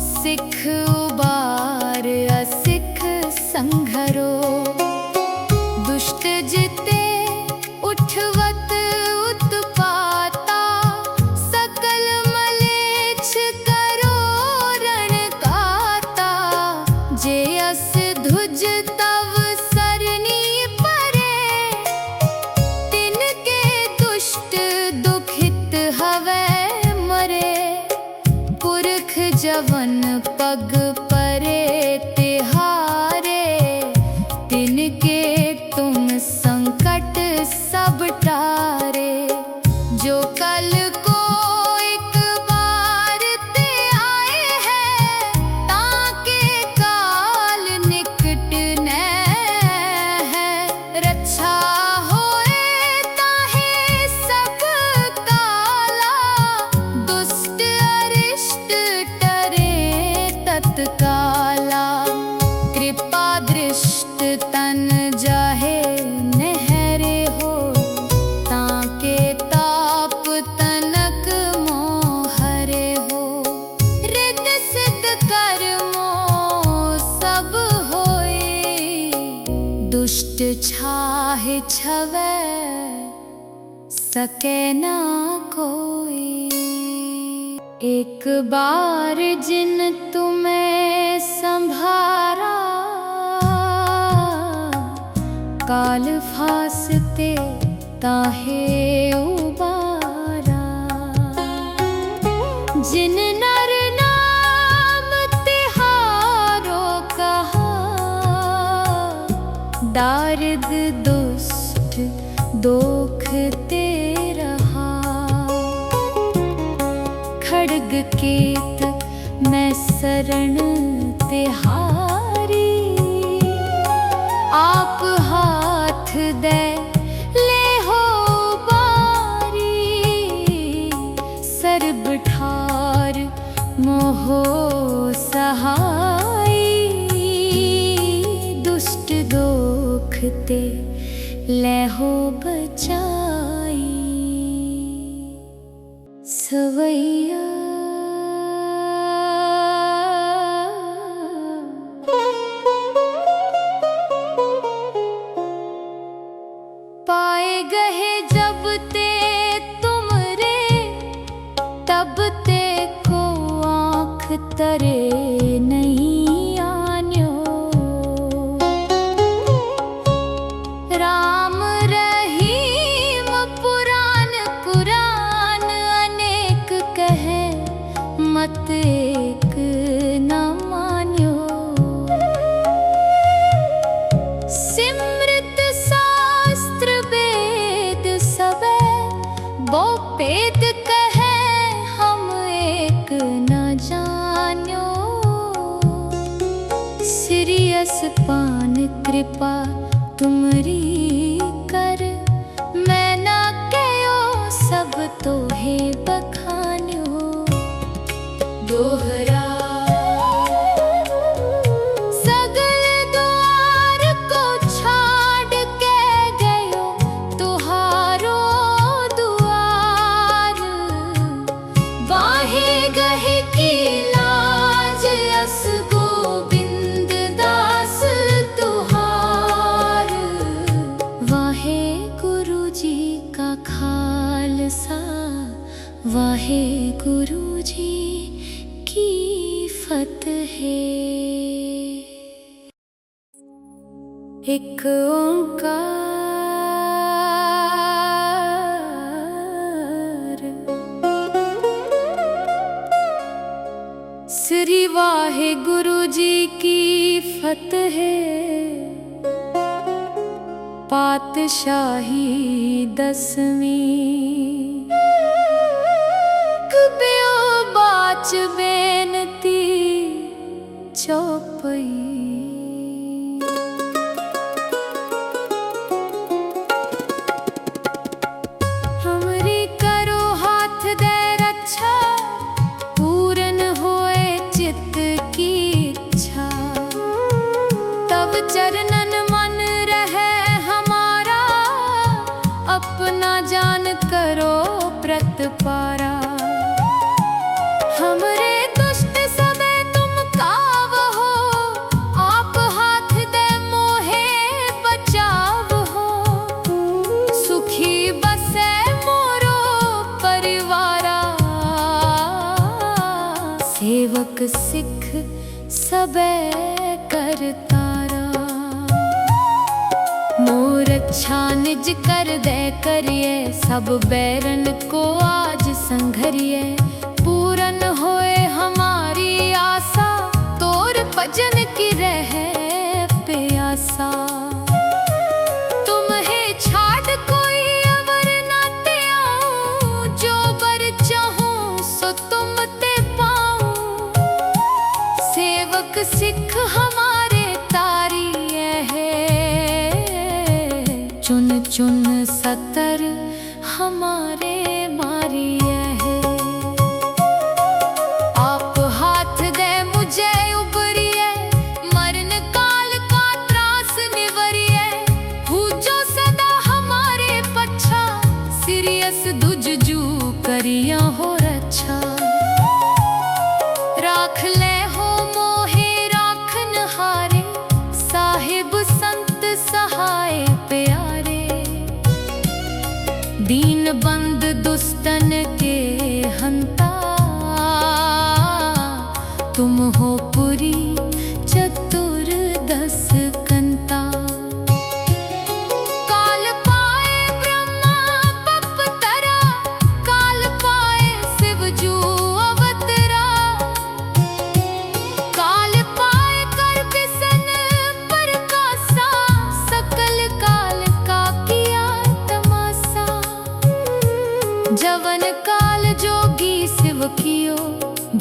सिख उबार असिख संघरो। दुष्ट जिते उठवत उत्पाता, सकल मलेच्छ करो रण गाता। जे अस धुज तव सरनी परे, तिनके दुष्ट दुखित हवे मरे। पुरख जवन पग परे तिहारे, तिनके तुम संकट सब टारे। जो कल को एक बार ते आए हैं, ताके काल निकट न है। रक्षा होए ताहे सब काला, दुष्ट अरिष्ट टरे तत्काला। कृपा दृष्ट तन जाहे नहरे दुष्ट छाहे छवै सके ना कोई। एक बार जिन तुम्हें संभारा, काल फासते ताहे उबारा। जिन नर नाम तिहारो कहा, दारिद दुष्ट दोखते रहा। खड्ग केत मैं शरण तिहारी, आप हाथ दे ले हो बारी। सर्ब ठार मोहो सहाई, दुष्ट दोखते ले हो बचाई। सवैया पाए गए जब ते तुम रे, तब ते को आँख तरे नहीं आन्यो। राम रहीम पुराण कुरान अनेक कहे, मत एक न मान्यो। सिमृत शास्त्र वेद सबे, वो पेद कहे हम एक न जान्यो। सिरियस पान कृपा तुमरी कर, मैं ना कहो सब तो है बखान्यो। दोहरा सगल द्वार को छाड़ के गयो, तुहारो दुआर। बाहे गहे की लाज, अस गोविंद दास तुहार। वाहे गुरु जी का खालसा, वाहे गुरु जी की फतेह। एक ओंकार, श्री वाहे गुरु जी की फतेह। पातशाही 10वीं, कब्यो बाच बेनती चौपई। हमरी करो हाथ दे रक्षा, पूर्ण होए चित्त की इच्छा। तब चरणन मन रहे हमारा, अपना जान करो प्रतपारा। हमरे दुष्ट सबे तुम काव हो, आप हाथ दे मोहे बचाव हो। सुखी बसे मोरो परिवारा, सेवक सिख सबे करतारा। मोर अच्छा निज कर दे करिए, सब बैरन को आज संघरिए। पूरन होए हमारी आशा, तोर भजन की रहे प्यासा। तुम्हें छाड़ कोई अवर ना ते आऊं, जो बर चाहूं सो तुम ते पाऊं। सेवक सिख हमारे तारी है, चुन चुन सतर हमारे मारी है। आप हाथ दे मुझे उबरिए, मरण काल का त्रास निवरिए। हूँ जो सदा हमारे पच्छा, सिरियस दुजजू करिया हो रक्षा। राख ले हो मोहे राखन हारे, साहिब संत सहा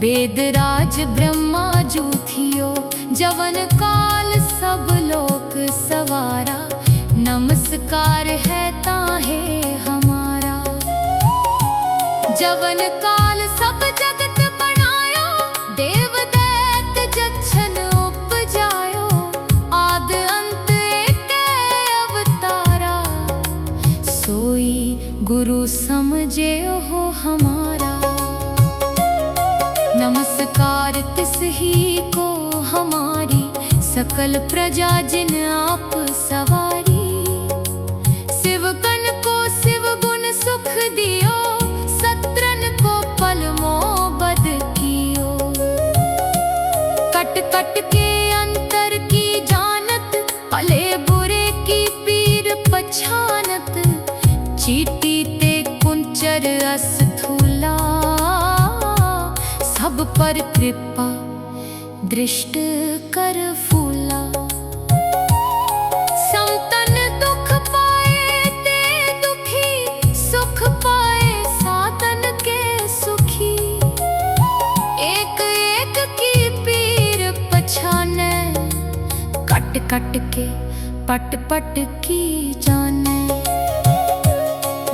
वेदराज ब्रह्मा जूथियो जवन काल सब लोक सवारा। नमस्कार है ताहे हमारा। जवन काल सब जगत बनायो, देव दैत जच्छन उपजायो। आद अंत एकै अवतारा, सोई गुरु समझे हो हमारा। नमस्कार तिस ही को हमारी, सकल प्रजा जिन आप सवारी। शिवगण को शिव गुण सुख दियो, सत्रन को पल मोबद कियो। कट कट के अंतर की जानत, भले बुरे की पीर पछानत। चीटी ते कुंचर अस्थूला, सब पर कृपा दृष्ट कर फूला। समतन दुख पाए ते दुखी, सुख पाए साधन के सुखी। एक एक की पीर पछाने, कट कट के पट पट की जाने।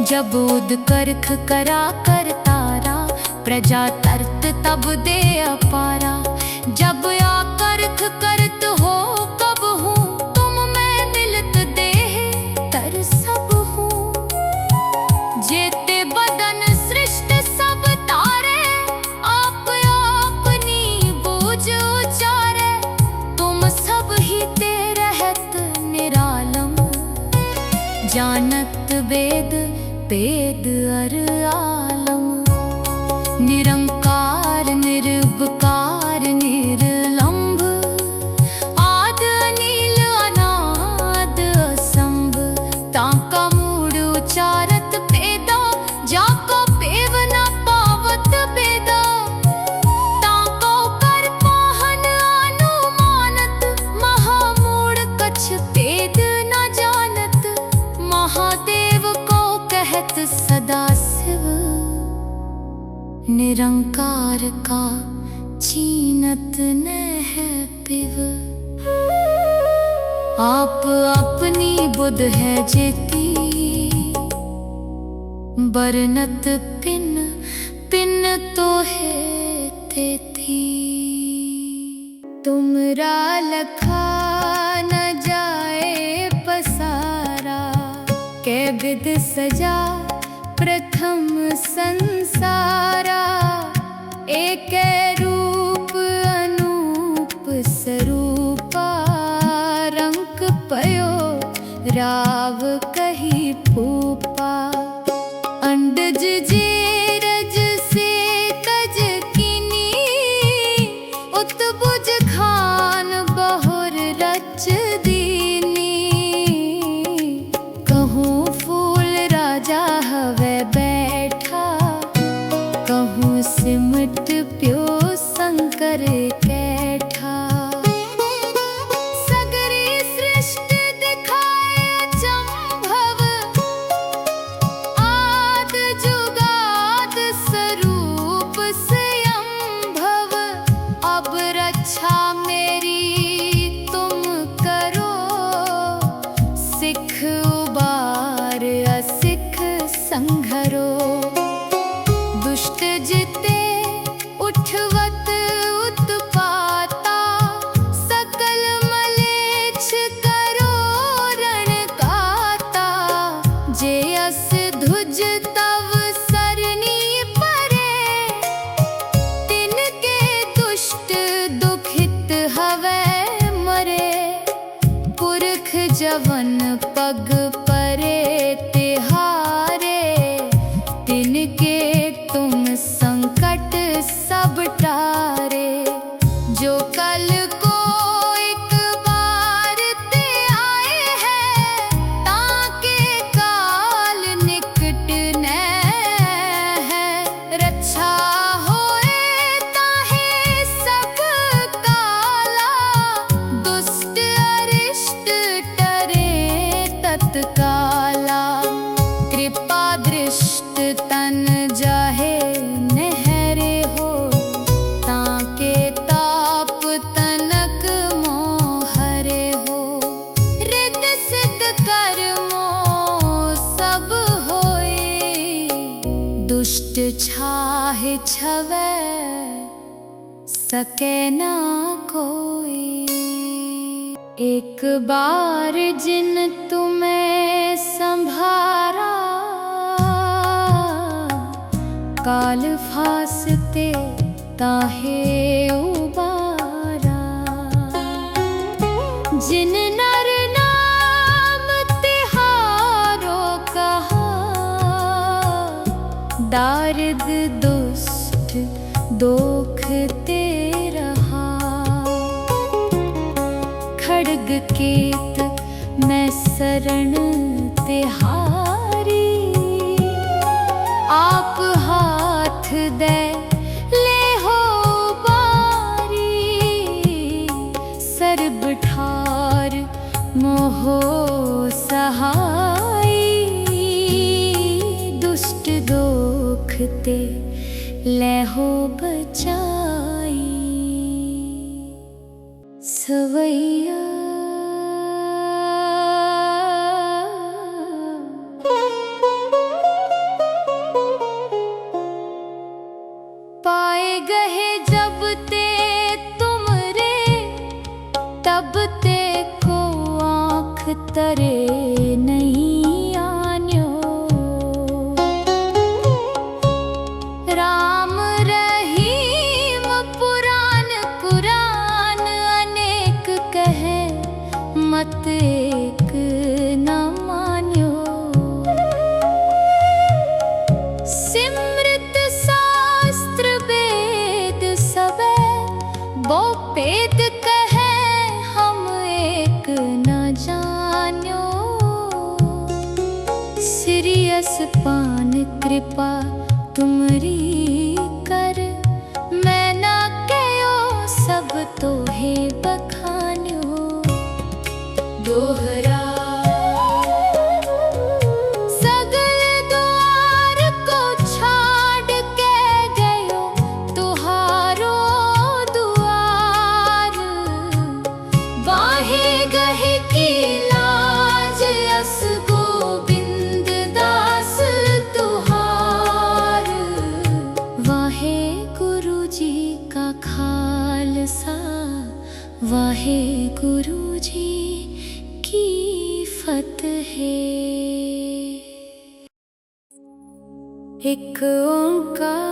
जब उद करख करा कर तारा, प्रजा तरत तब दे अपारा। जब आकर्ख करत हो कब हूँ, तुम मैं मिलत देह तर सब हूँ। जेते बदन सृष्ट सब तारे, आप अपनी बूझ उचारे। तुम सब ही ते रहत निरालम, जानत वेद वेद अर आलम। निरंकार निर्विकार निर्लंभ, आद अनील अनाद असंभ। ताका मूड उचारत पेदा, जाको पेव न पावत बेदा। ताको कर पाहन अनुमानत, महामूड कछ पेद न जानत। महादेव को कहत सदा शिव, निरंकार का चीनत न है पिव। आप अपनी बुध है जेती, बरनत पिन पिन तो है तेती। तुमरा लखा न जाए पसारा, कै विध सजा प्रथम संसारा। एक रूप अनूप स्वरूपा, रंक पयो राव कही फूपा। अंडज जेरज से तज किनी, उत्बुज खान बहुर रच दीनी। कहूँ फूल राजा हवे बैठा, कहूँ सिमट प्यो शंकर कैठा। सगरी सृष्टि दिखाए अचंभव, आद जुगाद स्वरूप स्वयंभव। अब रक्षा मेरी तुम करो, सिख उबार असिख संघरो। दुष्ट जिते उठवत उत्पाता, सकल मलेच्छ करो रण गाता। जे अस धुज तव सरनी परे, तिनके दुष्ट दुखित हवे मरे। पुरख जवन पग परे तिहारे, तिनके तुम संकट सब टारे। जो कल को एक बार ते आए हैं, ताके काल निकट न है। रक्षा होए ताहे सब काला, दुष्ट अरिष्ट टरे तत्काला। कृपा दृष्ट तन जाहे नहरे हो, चाहे छवे सके ना कोई। एक बार जिन तुम्हें संभारा, काल फासते ताहे उबारा। जिन नर नाम तिहारो कहा, दार्द दुष्ट दोखते रहा। खड्ग केत मैं शरण तिहारी, आप हाथ दे ले हो बारी। सर्ब ठार मोहो सहाई, दुष्ट दोखते ले हो बचाई। सवैया पाए गए जब ते तुम रे, तब ते को आँख तरे नहीं आन्यो। राम रहीम पुराण कुरान अनेक कहे, मत एक न मान्यो। सिमृत शास्त्र वेद सबे, वो वेद कहे हम एक न जान्यो। सिरियस पान कृपा तुमरी कर, मैं ना कहो सब तो है बखान्यो। दोहरा सगल द्वार को छाड़ के गयो, तुहारो दुआर। बाहे गहे की लाज, अस गोविंद दास तुहार। वाहे गुरु जी का खालसा, वाहे गुरु जी की फतेह। एक ओंकार,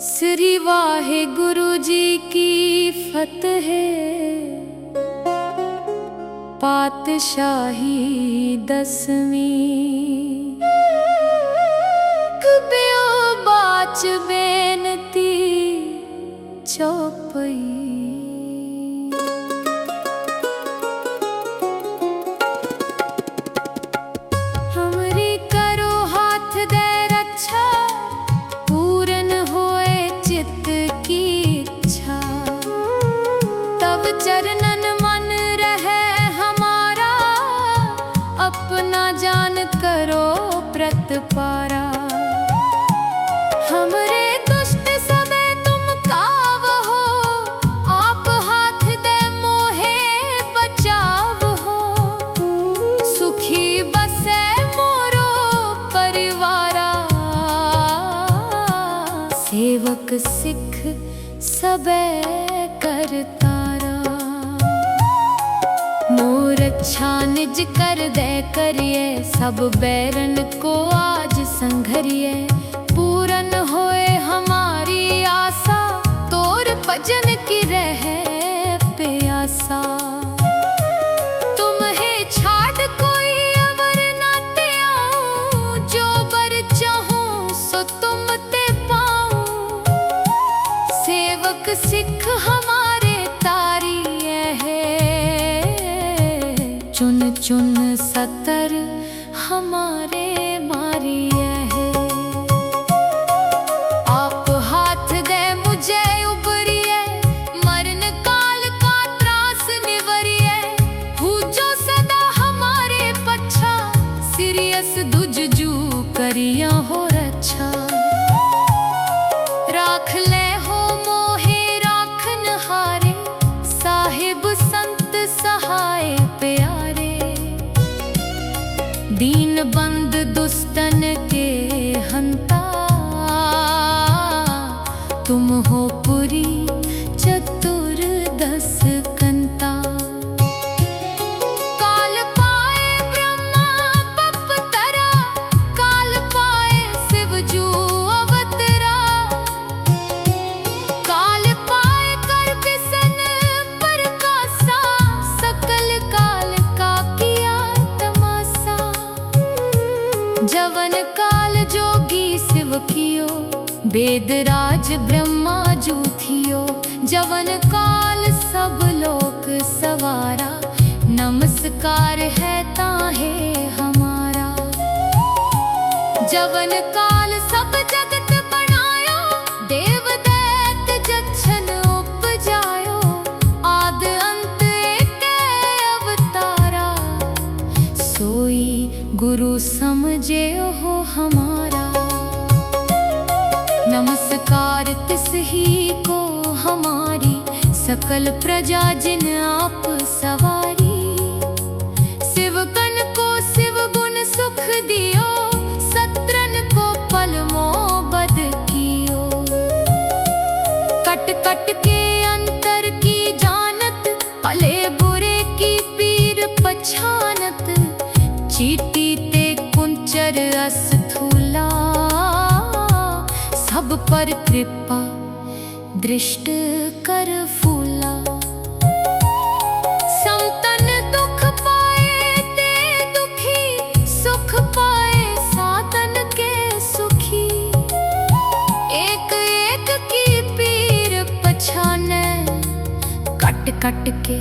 श्री वाहे गुरु जी की फतेह। पातशाही 10वीं, कब्यो बाच बेनती चौपई। हमरी करो हाथ दे रक्षा, पूर्ण होए चित्त की इच्छा। तब चरणन मन रहे हमारा, अपना जान करो प्रतपारा। हमरे दुष्ट सबे तुम काव हो, आप हाथ दे मोहे बचाव हो। सुखी बसे मोरो परिवारा, सेवक सिख सबे करतारा। मोर अच्छा निज कर दे करिए, सब बैरन को आज संघरिए। पूर्ण होए हमारी आशा, तोर भजन की रहे प्यासा। तुम्हें छाड़ कोई अवर ना ते आऊं, जो बर चाहूं सो तुम ते पाऊं। सेवक सिख हमारे तारी है, चुन चुन सतर हमारे मारी है। आप हाथ दे मुझे उबरिए, मरण काल का त्रास निवरिए। हूँ जो सदा हमारे पच्छा, सिरियस दुजजू करिया हो रक्षा। राख ले हो मोहे राखन हारे, साहिब संत सहाय प्यारे। तुम हो पुरी चतुर्दश कंता। काल पाए ब्रह्मा बपतरा, काल पाए शिव जू अवतरा। काल पाए कर बिसन प्रकाशा, सकल काल का किया तमाशा। जवन काल जोगी शिव कियो, वेदराज ब्रह्मा जू थियो। जवन काल सब लोक सवारा, नमस्कार है ताहे हमारा। जवन काल सब जगत बनायो, देव दैत जक्षन उपजायो। आद अंत एक अवतारा, सोई गुरु समझे हो हमारा। नमस्कार तिस ही को हमारी, सकल प्रजा जिन आप सवारी। शिवगण को शिव गुण सुख दियो, सत्रन को पल मोह बद कियो। कट कट के अंतर की जानत, भले बुरे की पीर पछानत। चीटी ते कुंचर अस्थूला, सब पर कृपा दृष्ट कर फूला। समतन दुख पाए ते दुखी, सुख पाए साधन के सुखी। एक एक की पीर पछाने, कट कट के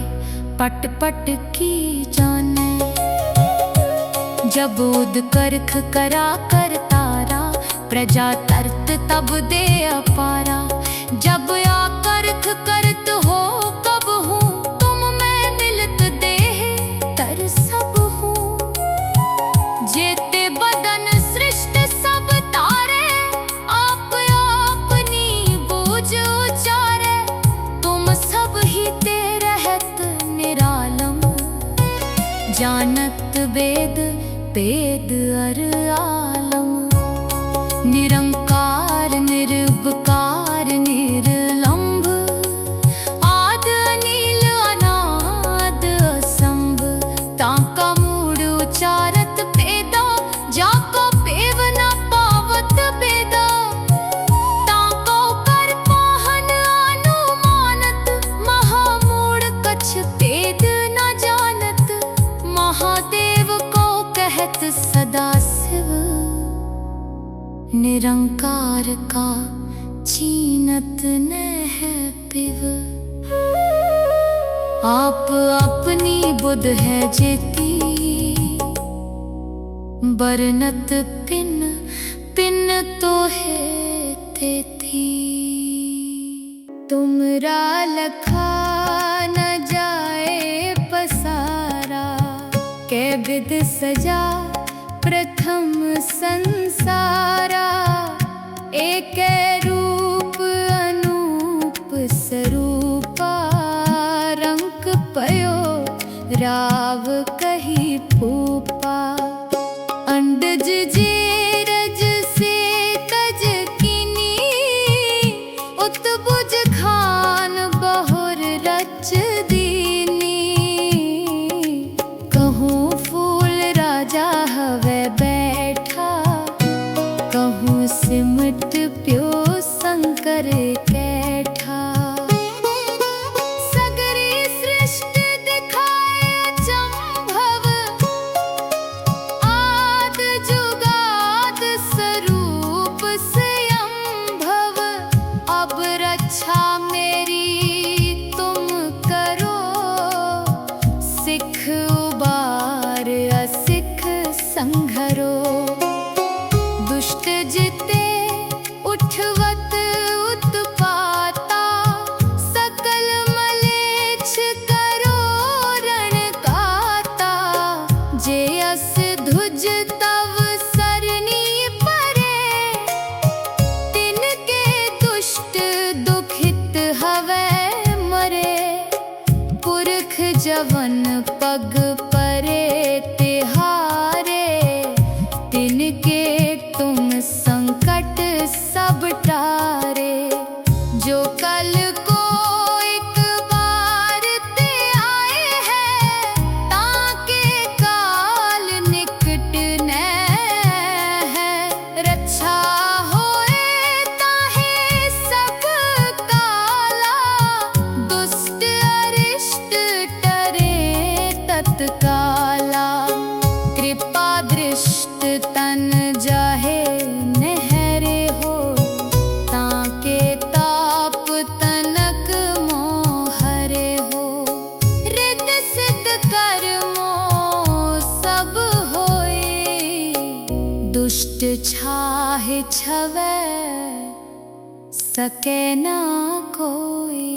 पट पट की जाने। जब उद करख करा कर तारा, प्रजा तरत तब दे अपारा। जब आकर्ख करत हो कब हूँ, तुम मैं मिलत देह तर सब हूँ। जेते बदन सृष्ट सब तारे, आप अपनी बूझ उचारे। तुम सब ही ते रहत निरालम, जानत वेद वेद अर आलम। निरंकार निर्विकार निर्लंभ, आद अनिल अनाद असंभ। ताका मूड उचारत पेदा, जाको पेव न पावत बेदा। ताको कर पाहन अनुमानत, महामूड कछ पेद न जानत। महादेव को कहत सदा शिव, निरंकार का चीनत न है पिव। आप अपनी बुध है जेती, बरनत पिन पिन तो है तेती। तुमरा लखा न जाए पसारा, कै विध सजा प्रथम संसारा। एक रूप अनूप स्वरूपा, रंक पयो राव कही फूपा। अंडज जेरज से तज किनी, उत्बुझ खान बहुर रच दीनी। कहूँ फूल राजा हवे बैठा, कहूँ सिमट प्यो शंकर कैठा। सगरी सृष्टि दिखाए अचंभव, आद जुगाद स्वरूप स्वयंभव। अब रक्षा मेरी तुम करो, सिख उबार असिख संघरो। दुष्ट जिते उठवत उत्पाता, सकल मलेच्छ करो रण गाता। जे अस धुज तव सरनी परे, तिनके दुष्ट दुखित हवै मरे। पुरख जवन पग परे तिहारे, तिनके तुम संकट सब टारे। जो कल को एक बार ते आए है, ताके काल निकट न है। रक्षा होए ताहे सब काला, दुष्ट अरिष्ट टरे तत्काला। कृपा दृष्ट तन जाहे नहरे हो, ताके ताप तनक मोहरे हो। रिद्ध सिद्ध कर्मो सब होए, दुष्ट छाहे छवै सके ना कोई।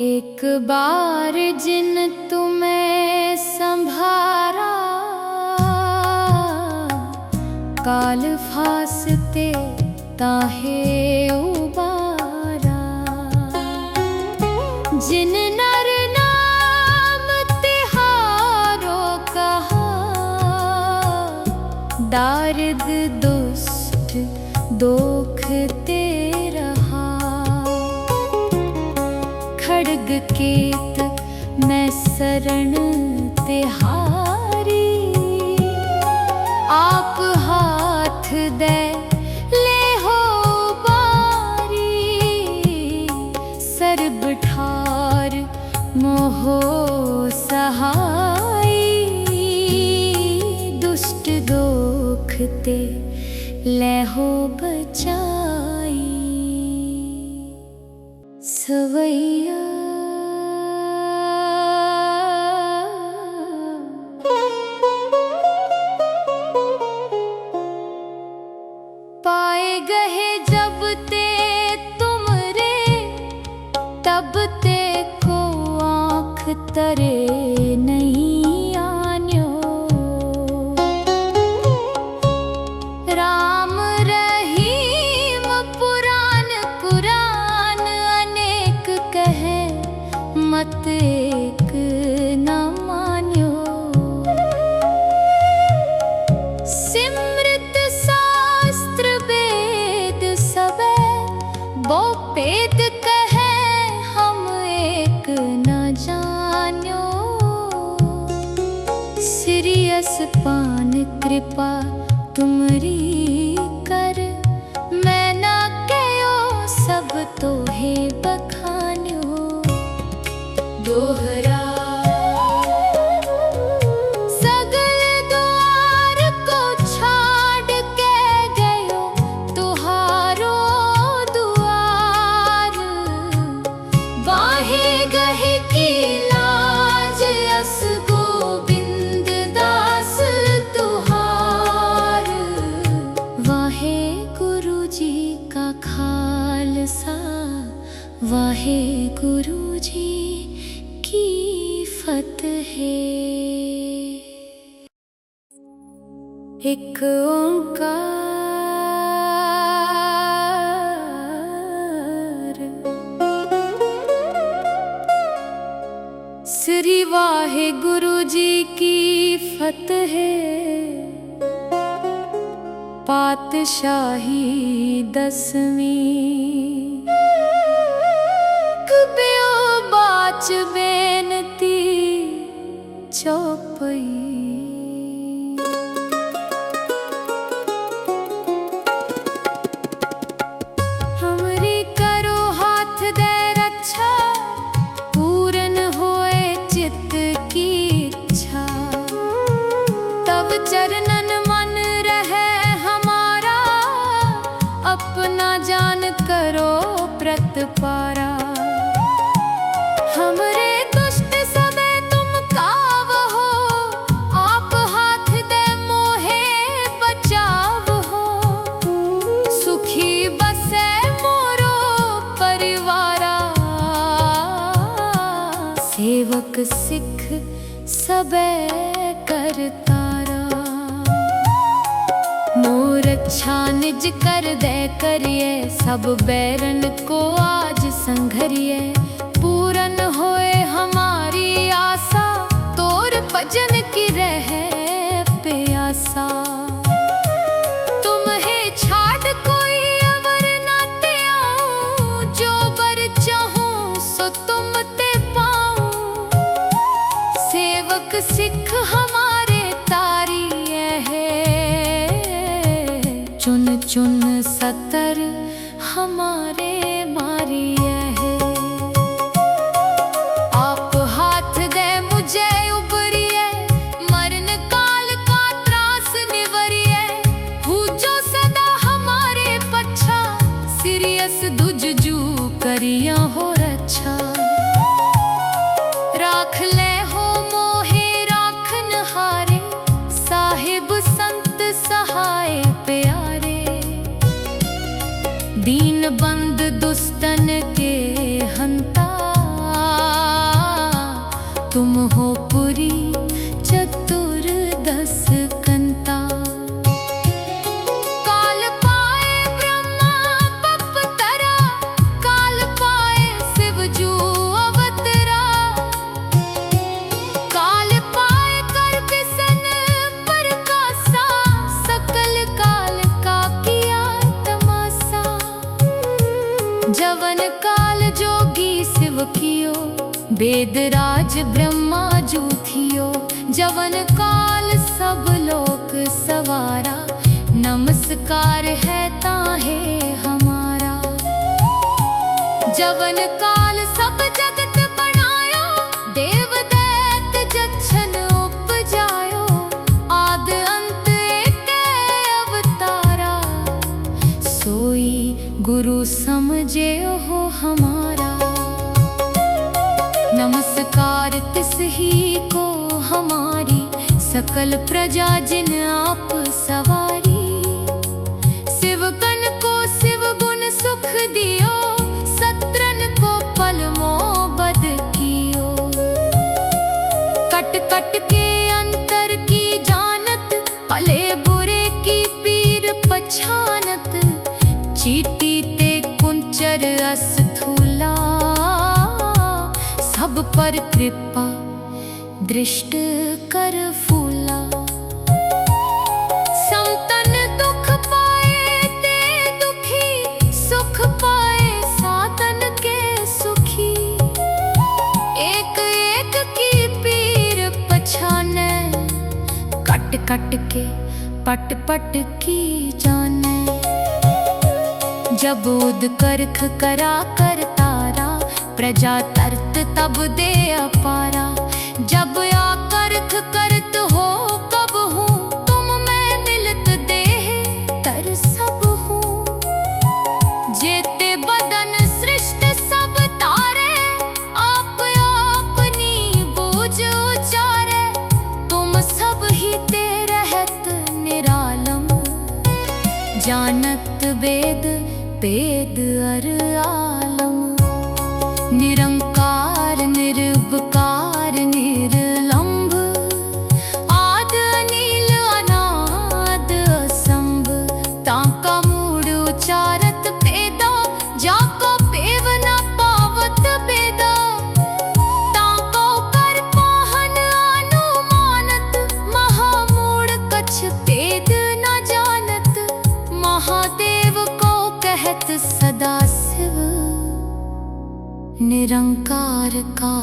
एक बार जिन तुम्हें संभारा, काल फासते ताहे उबारा। जिन नर नाम तिहारो कहा, दारिद दुष्ट दोख ते रहा। खड्ग केत मैं शरण तिहारी, आप हाथ दे ले हो बारी। सर्ब ठार मोहो सहाई, दुष्ट दोख ते ले हो बचाई। सवैया पाए गए जब ते तुमरे, तब ते को आँख तरे नहीं आन्यो। राम रहीम पुराण कुरान अनेक कहे, मत एक न मान्यो। सिमृत शास्त्र वेद सबे, वो वेद कहे हम एक न जान्यो। सिरियस पान कृपा तुमरी कर, मैं ना कयो सब तो है बखान्यो। दोहरा सगल द्वार को छाड़ के गयो, तुहारो दुआर। वाहे गहे की लाज अस गोविंद दास तुहार। वाहे गुरु जी का खालसा, वाहे गुरु जी की फतेह। एक ओंकार, श्री वाहे गुरु जी की फतेह। पातशाही 10वीं, कब्यो बाच बेनती चौपई। हमरी करो हाथ दे रक्षा, पूर्ण होए चित्त की इच्छा। तब चरणन मन रहे हमारा, अपना जान करो प्रतपारा। हमरे दुष्ट सबे तुम काव हो, आप हाथ दे मोहे बचाव हो। सुखी बसे मोरो परिवारा, सेवक सिख सबे करतारा। मोर अच्छा निज कर दे करिए, सब बैरन को आज संघरिए। पूरन होए हमारी आशा, तोर भजन की रहे प्यासा। तुम्हें छाड़ कोई अवर ना त्याऊं, करिए है। आप हाथ दे मुझे उबरिए, मरण काल का त्रास निवरिए। पूजो सदा हमारे पच्छा, सीरियस दुजजू करिया हो रच्छा। राख ले हो मोहे राखन हारे, साहिब संत सहाय प्यारे। दीन बंद दुष्टन के हंता, तुम हो पुरी चतुर्दश कंता। काल पाए ब्रह्मा बपतरा, काल पाए शिवजू अवतरा। काल पाए कर बिसन प्रकाशा, सकल काल का किया तमाशा। जवन काल जोगी शिव कियो, वेदराज ब्रह्मा जू थियो। जवन काल सब लोक सवारा, नमस्कार है ताहे हमारा। जवन काल सब जगत बनायो, देव दैत जच्छन उपजायो। आद अंत एक अवतारा, सोई गुरु समझे हो हमारा। नमस्कार तिस ही को हमारी, सकल प्रजा जिन आप सवारी। शिवगण को शिव गुण सुख दियो, सत्रन को पल मोह बद कियो। कट कट के अंतर की जानत, भले बुरे की पीर पछानत। चीटी ते कुंचर अस्थूला, सब पर कृपा दृष्ट कर फूला। संतन दुख पाए ते दुखी, सुख पाए साधन के सुखी। एक एक की पीर पछाने, कट कट के पट पट की जाने। जब उद करख करा कर तारा, प्रजा तरत तब दे अपारा। जब आकर्ख करत हो कब हूँ, तुम मैं मिलत देह तर सब हूँ। जेते बदन सृष्ट सब तारे, आप अपनी बूझ उचारे। तुम सब ही ते रहत निरालम, जानत वेद वेद अर आलम। निरंकार निर्विकार निर्लंभ, आद अनील अनाद असंभ। ताका मूड उचारत पेदा, जाको पेव न पावत बेदा। ताको कर पाहन अनुमानत, महामूड कछ पेद न जानत। महादेव को कहत सदा शिव, निरंकार का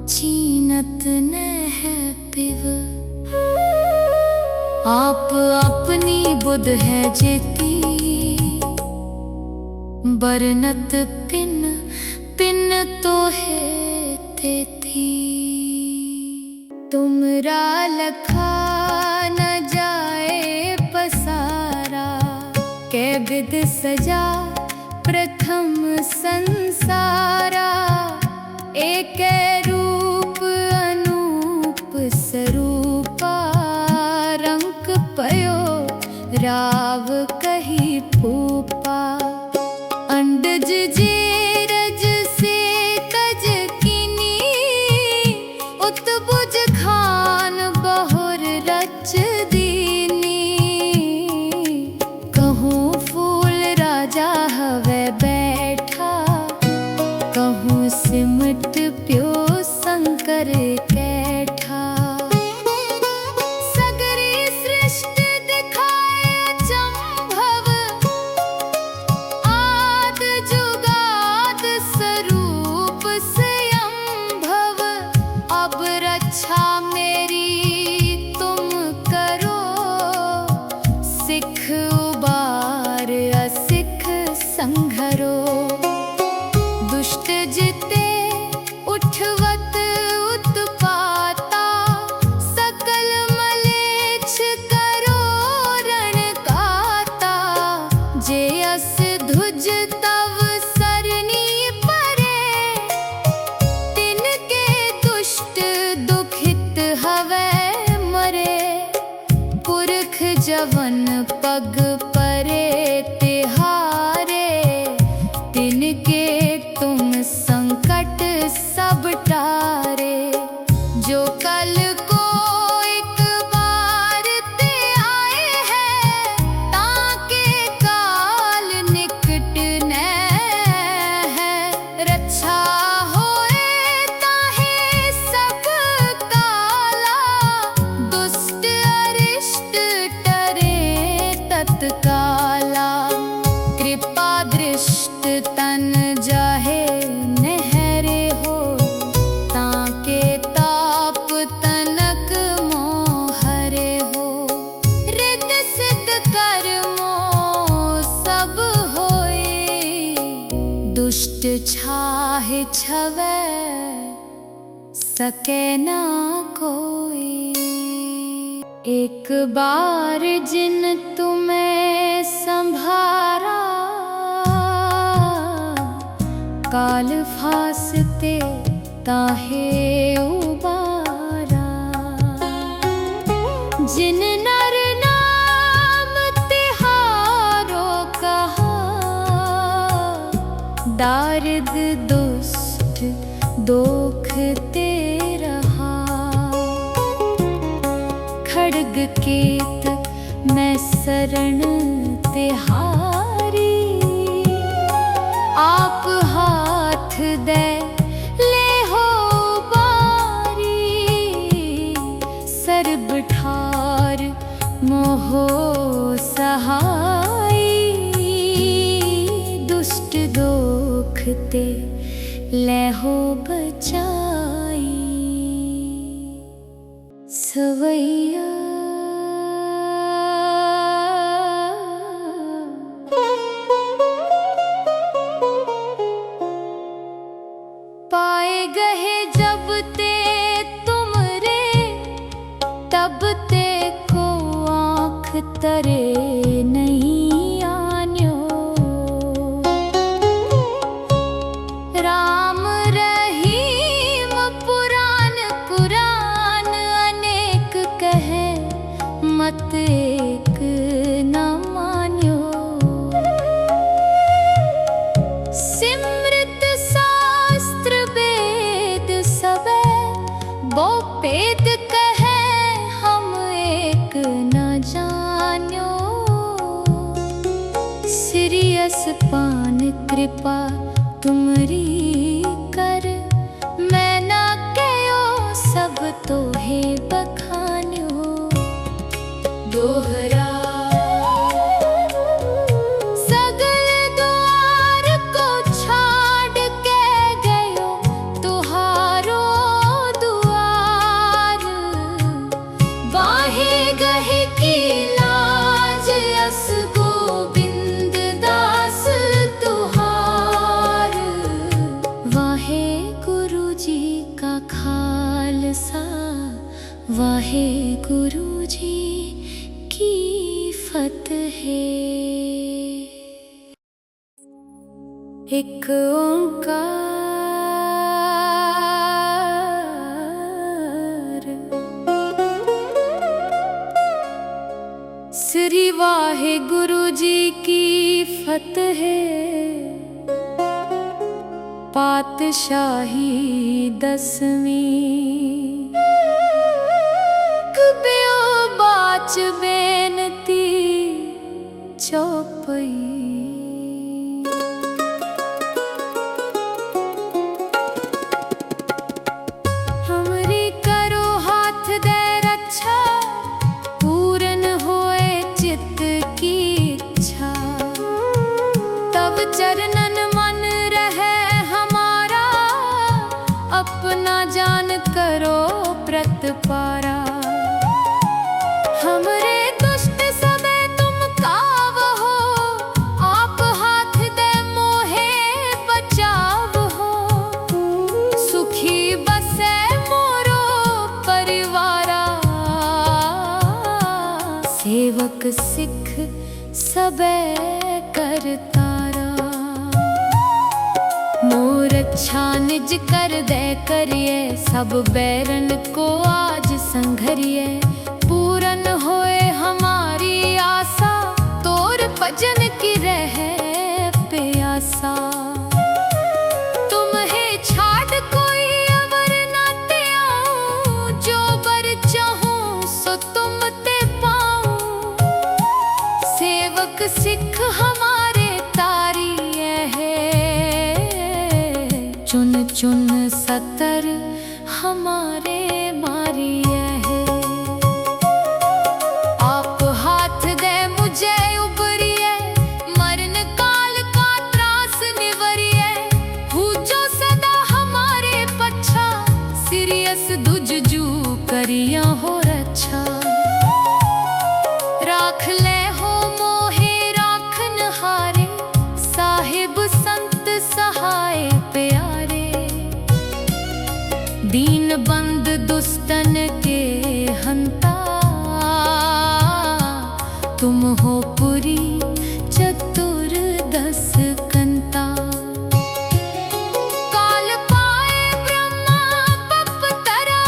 चीनत न है पिव। आप अपनी बुध है जेती, बरनत पिन पिन तो है तेती। तुमरा लखा न जाए पसारा, कै विध सजा प्रथम संसारा। एक रूप अनूप स्वरूपा, रंक पयो राव कही फूपा। अंडज जेरज से तज किनी, उत्बुज खान बहुर रच दीनी। कहूँ फूल राजा हवे बैठा, कहूँ सिमट प्यो शंकर कैठा। सगरी सृष्टि दिखाए अचंभव, आद जुगाद स्वरूप स्वयंभव। अब रक्षा मेरी तुम करो, सिख उबार असिख संघरो। जवन पग परे तिहारे, तिनके तुम संकट सब टारे। जो कल को एक बार ते आए हैं, ताके काल निकट न है। रक्षा होए ताहे सब काला, दुष्ट अरिष्ट टरे तत्काला। कृपा दृष्ट तन जाहे नहरे हो, ताके ताप तनक मोहरे हो। रित सिद्ध कर्मो सब होए, दुष्ट छाहे छवै सके ना कोई। एक बार जिन तुम्हें संभारा, काल फासते ताहे उबारा। जिन नर नाम तिहारो कहा, दारिद दुष्ट दोख ते रहा। खड्ग केत मैं शरण तिहारी, आप हाथ दे ले हो बारी। सर्ब ठार मोहो सहाई, दुष्ट दोख ते ले हो बचाई। सवैया पाए गए जब ते तुमरे, तब ते को आँख तरे नहीं आन्यो। राम रहीम पुराण कुरान अनेक कहे, मत एक न मान्यो। सिमृत शास्त्र वेद सबे, वो पेद कहे हम एक न जान्यो। सिरियस पान कृपा तुमरी कर, मैं ना कहो सब तो है बखान्यो। दोहरा सगल द्वार को छाड़ के गयो, तुहारो दुआर। वाहे गहे की लाज अस गोविंद दास तुहार। वाहे गुरु जी का खालसा, वाहे गुरु जी की फतेह। एक ओंकार, श्री वाहे गुरु जी की फतेह। पातशाही 10वीं, कब्यो बाच बेनती चौपई। हमरी करो हाथ दे रक्षा, पूर्ण होए चित्त की इच्छा। तब चरणन मन रहे हमारा, अपना जान करो प्रतपारा। हमरे दुष्ट समय तुम काव हो, आप हाथ दे मोहे बचाव हो। सुखी बसे मोरो परिवारा, सेवक सिख सबे करतारा। मोर अच्छा निज कर दे करिए, सब बैरन को आज संघरिए। पूरन होए हमारी भजन की रह प्यासा। तुम्हें छाड़ कोई अवर ना ते आऊं, जो बर चाहूं सो तुम ते पाऊं। सेवक सिख हमारे तारिये है, चुन चुन सतर हमारे मारिये है। आप हाथ दे मुझे उबरिए, मरण काल का त्रास निवरिए। हूँ जो सदा हमारे पच्छा, सीरियस दुजजू करिया हो रच्छा। राख ले हो मोहे राखन हारे, साहिब संत सहाय प्यारे। दीन बंद दुष्टन के हंता, तुम हो पुरी चतुर्दश कंता। काल पाए ब्रह्मा बपतरा,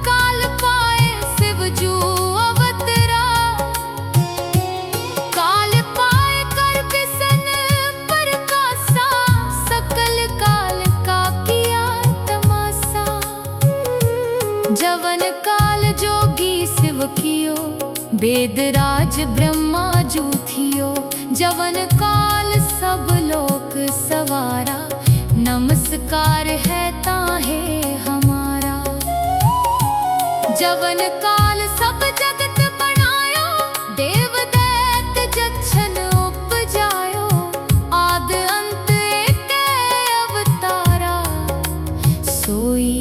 काल पाए शिवजू अवतरा। काल पाए कर बिसन प्रकाशा, सकल काल का किया तमाशा। जवन काल जोगी शिव कियो, वेदराज ब्रह्मा जू थियो। जवन काल सब लोक सवारा, नमस्कार है ताहे हमारा। जवन काल सब जगत बनायो, देव दैत जच्छन उपजायो। आद अंत एक अवतारा, सोई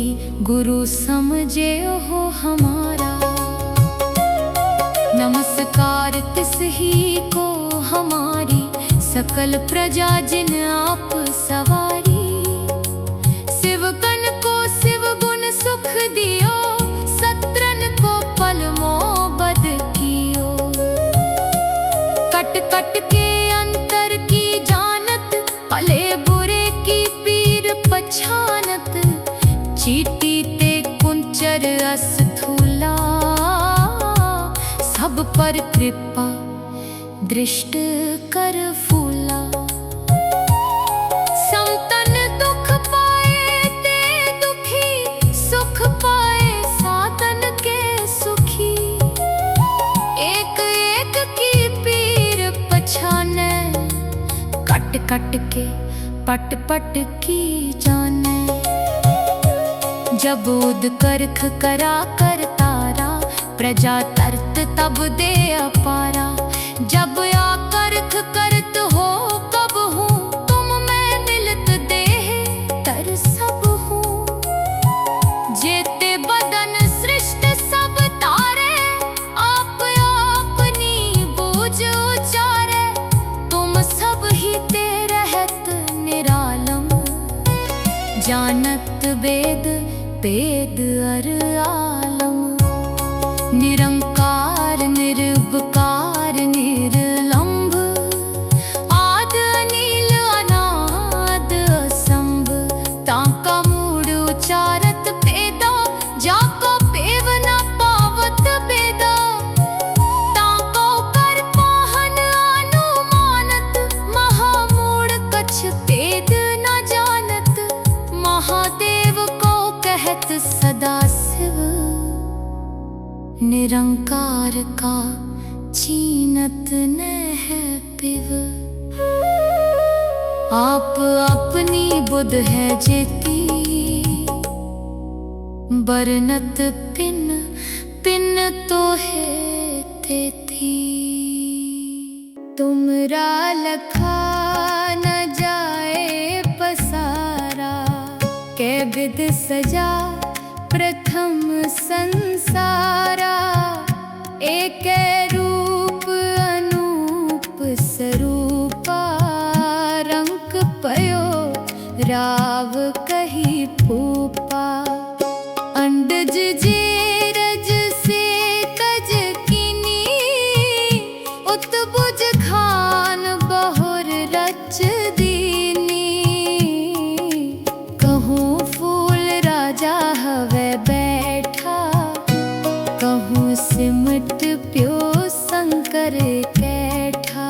गुरु समझे हो हमारा। नमस्कार तिस ही को हमारी, सकल प्रजा जिन आप सवारी। शिवकन को शिव गुण सुख दियो, सत्रन को पल मोबद कियो। कट कट के अंतर की जानत, भले बुरे की पीर पछानत। चीटी ते कुंचर अस्थूला, सब पर कृपा दृष्ट कर फूला। संतन दुख पाए ते दुखी, सुख पाए साधन के सुखी। एक एक की पीर पछाने, कट कट के पट पट की जाने। जब उद करख करा कर तारा, प्रजा तरत तब दे अपारा। जब आकर्ख करत हो कब हूँ, तुम मैं मिलत देह तर सब हूँ। जेते बदन सृष्ट सब तारे, आप अपनी बूझ उचारे। तुम सब ही ते रहत निरालम, जानत वेद वेद अर आलम। निरंकार निर्विकार निर्लंभ, आद अनिल अनाद असंभ। ताका मूड उचारत पेदा, जाको पेव न पावत बेदा। ताको कर पाहन अनुमानत, महामूड कछ पेद न जानत। महादेव को कहत सदा शिव, निरंकार का चीनत न है पिव। आप अपनी बुध है जेती, बरनत पिन पिन तो है तेती। तुमरा लखा न जाए पसारा, कै विध सजा प्रथम संसारा। एक रूप अनूप स्वरूपा, रंक पयो राव कही फूपा। अंडज जेरज से तज किनी, उत्बुज खान बहुर रच दीनी। कहूँ फूल राजा हवे बैठा, कहूँ सिमट प्यो शंकर कैठा।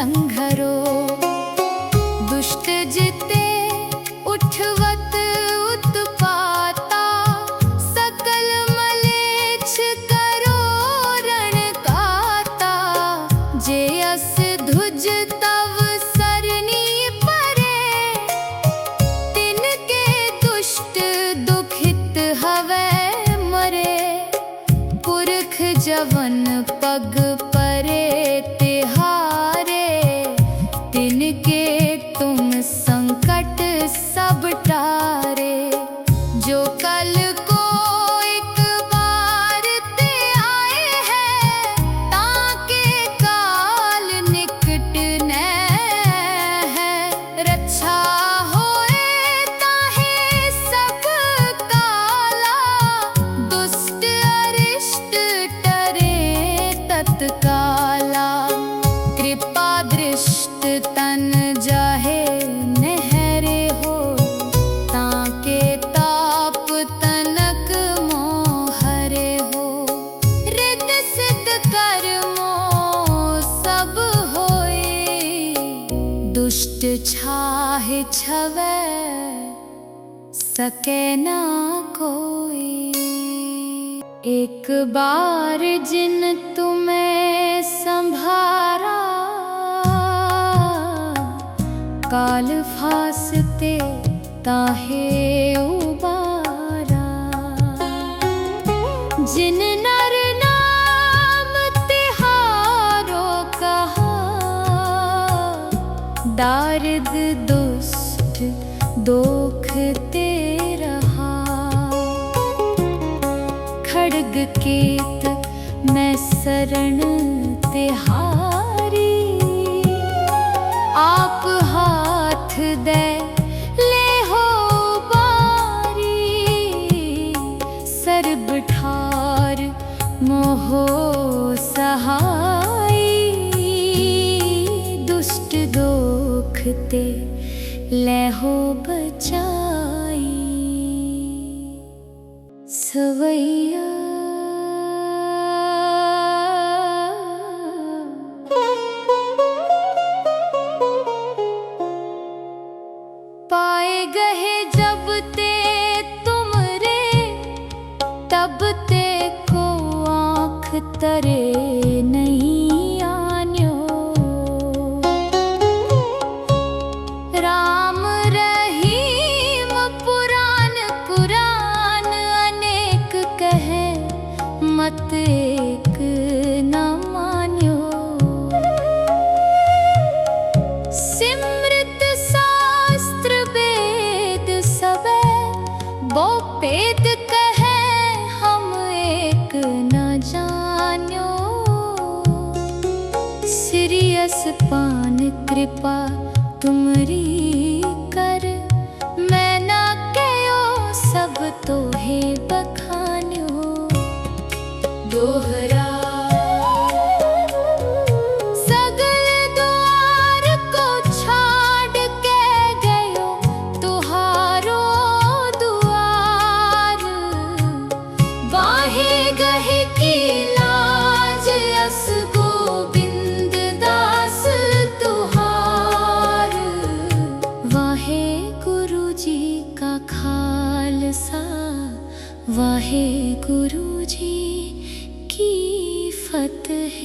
संघरो। दुष्ट जिते उठवत उत्पाता, सकल मलेच्छ करो रण काता। जे अस धुज तव सरनी परे, तिनके दुष्ट दुखित हवै मरे। पुरख जवन पग परे तिहारे, तिनके तुम संकट सब टारे। जो कल को एक बार ते आए हैं, ताके काल निकट नै है। रक्षा होए ताहे सब काला, दुष्ट अरिष्ट टरे तत्काला। कृपा दृष्ट तन जाहे नहरे हो, ताके ताप तनक मोहरे हो। रित सिद्ध कर्मो सब होए, दुष्ट छाहे छवै सके ना कोई। एक बार जिन तुम्हें संभारा, काल फासते ताहे उबारा। जिन नर नाम तिहारो कहा, दारिद दुष्ट दोख ते रहा। खड्ग केत मैं शरण तिहारी, आप हाथ दे ले हो बारी। सर्ब ठार मोहो सहाई, दुष्ट दोख ते ले हो बचाई। सवैया पाए गहे जब ते तुमरे, तब ते को आँख तरे नहीं आन्यो। राम रहीम पुराण कुरान अनेक कहे, मत एक न मान्यो। सिमृत शास्त्र वेद सबे, वो पेद कहे हम एक न जान्यो। सिरियस पान कृपा तुमरी कर, मैं ना कहो सब तोहे बखान्यो। दोहरा सगल द्वार को छाड़ के गयो, तुहारो दुआर। वाहे गहे की लाज, अस गोविंद दास तुहार। वाहे गुरु जी का खालसा, वाहे गुरु जी की फतेह।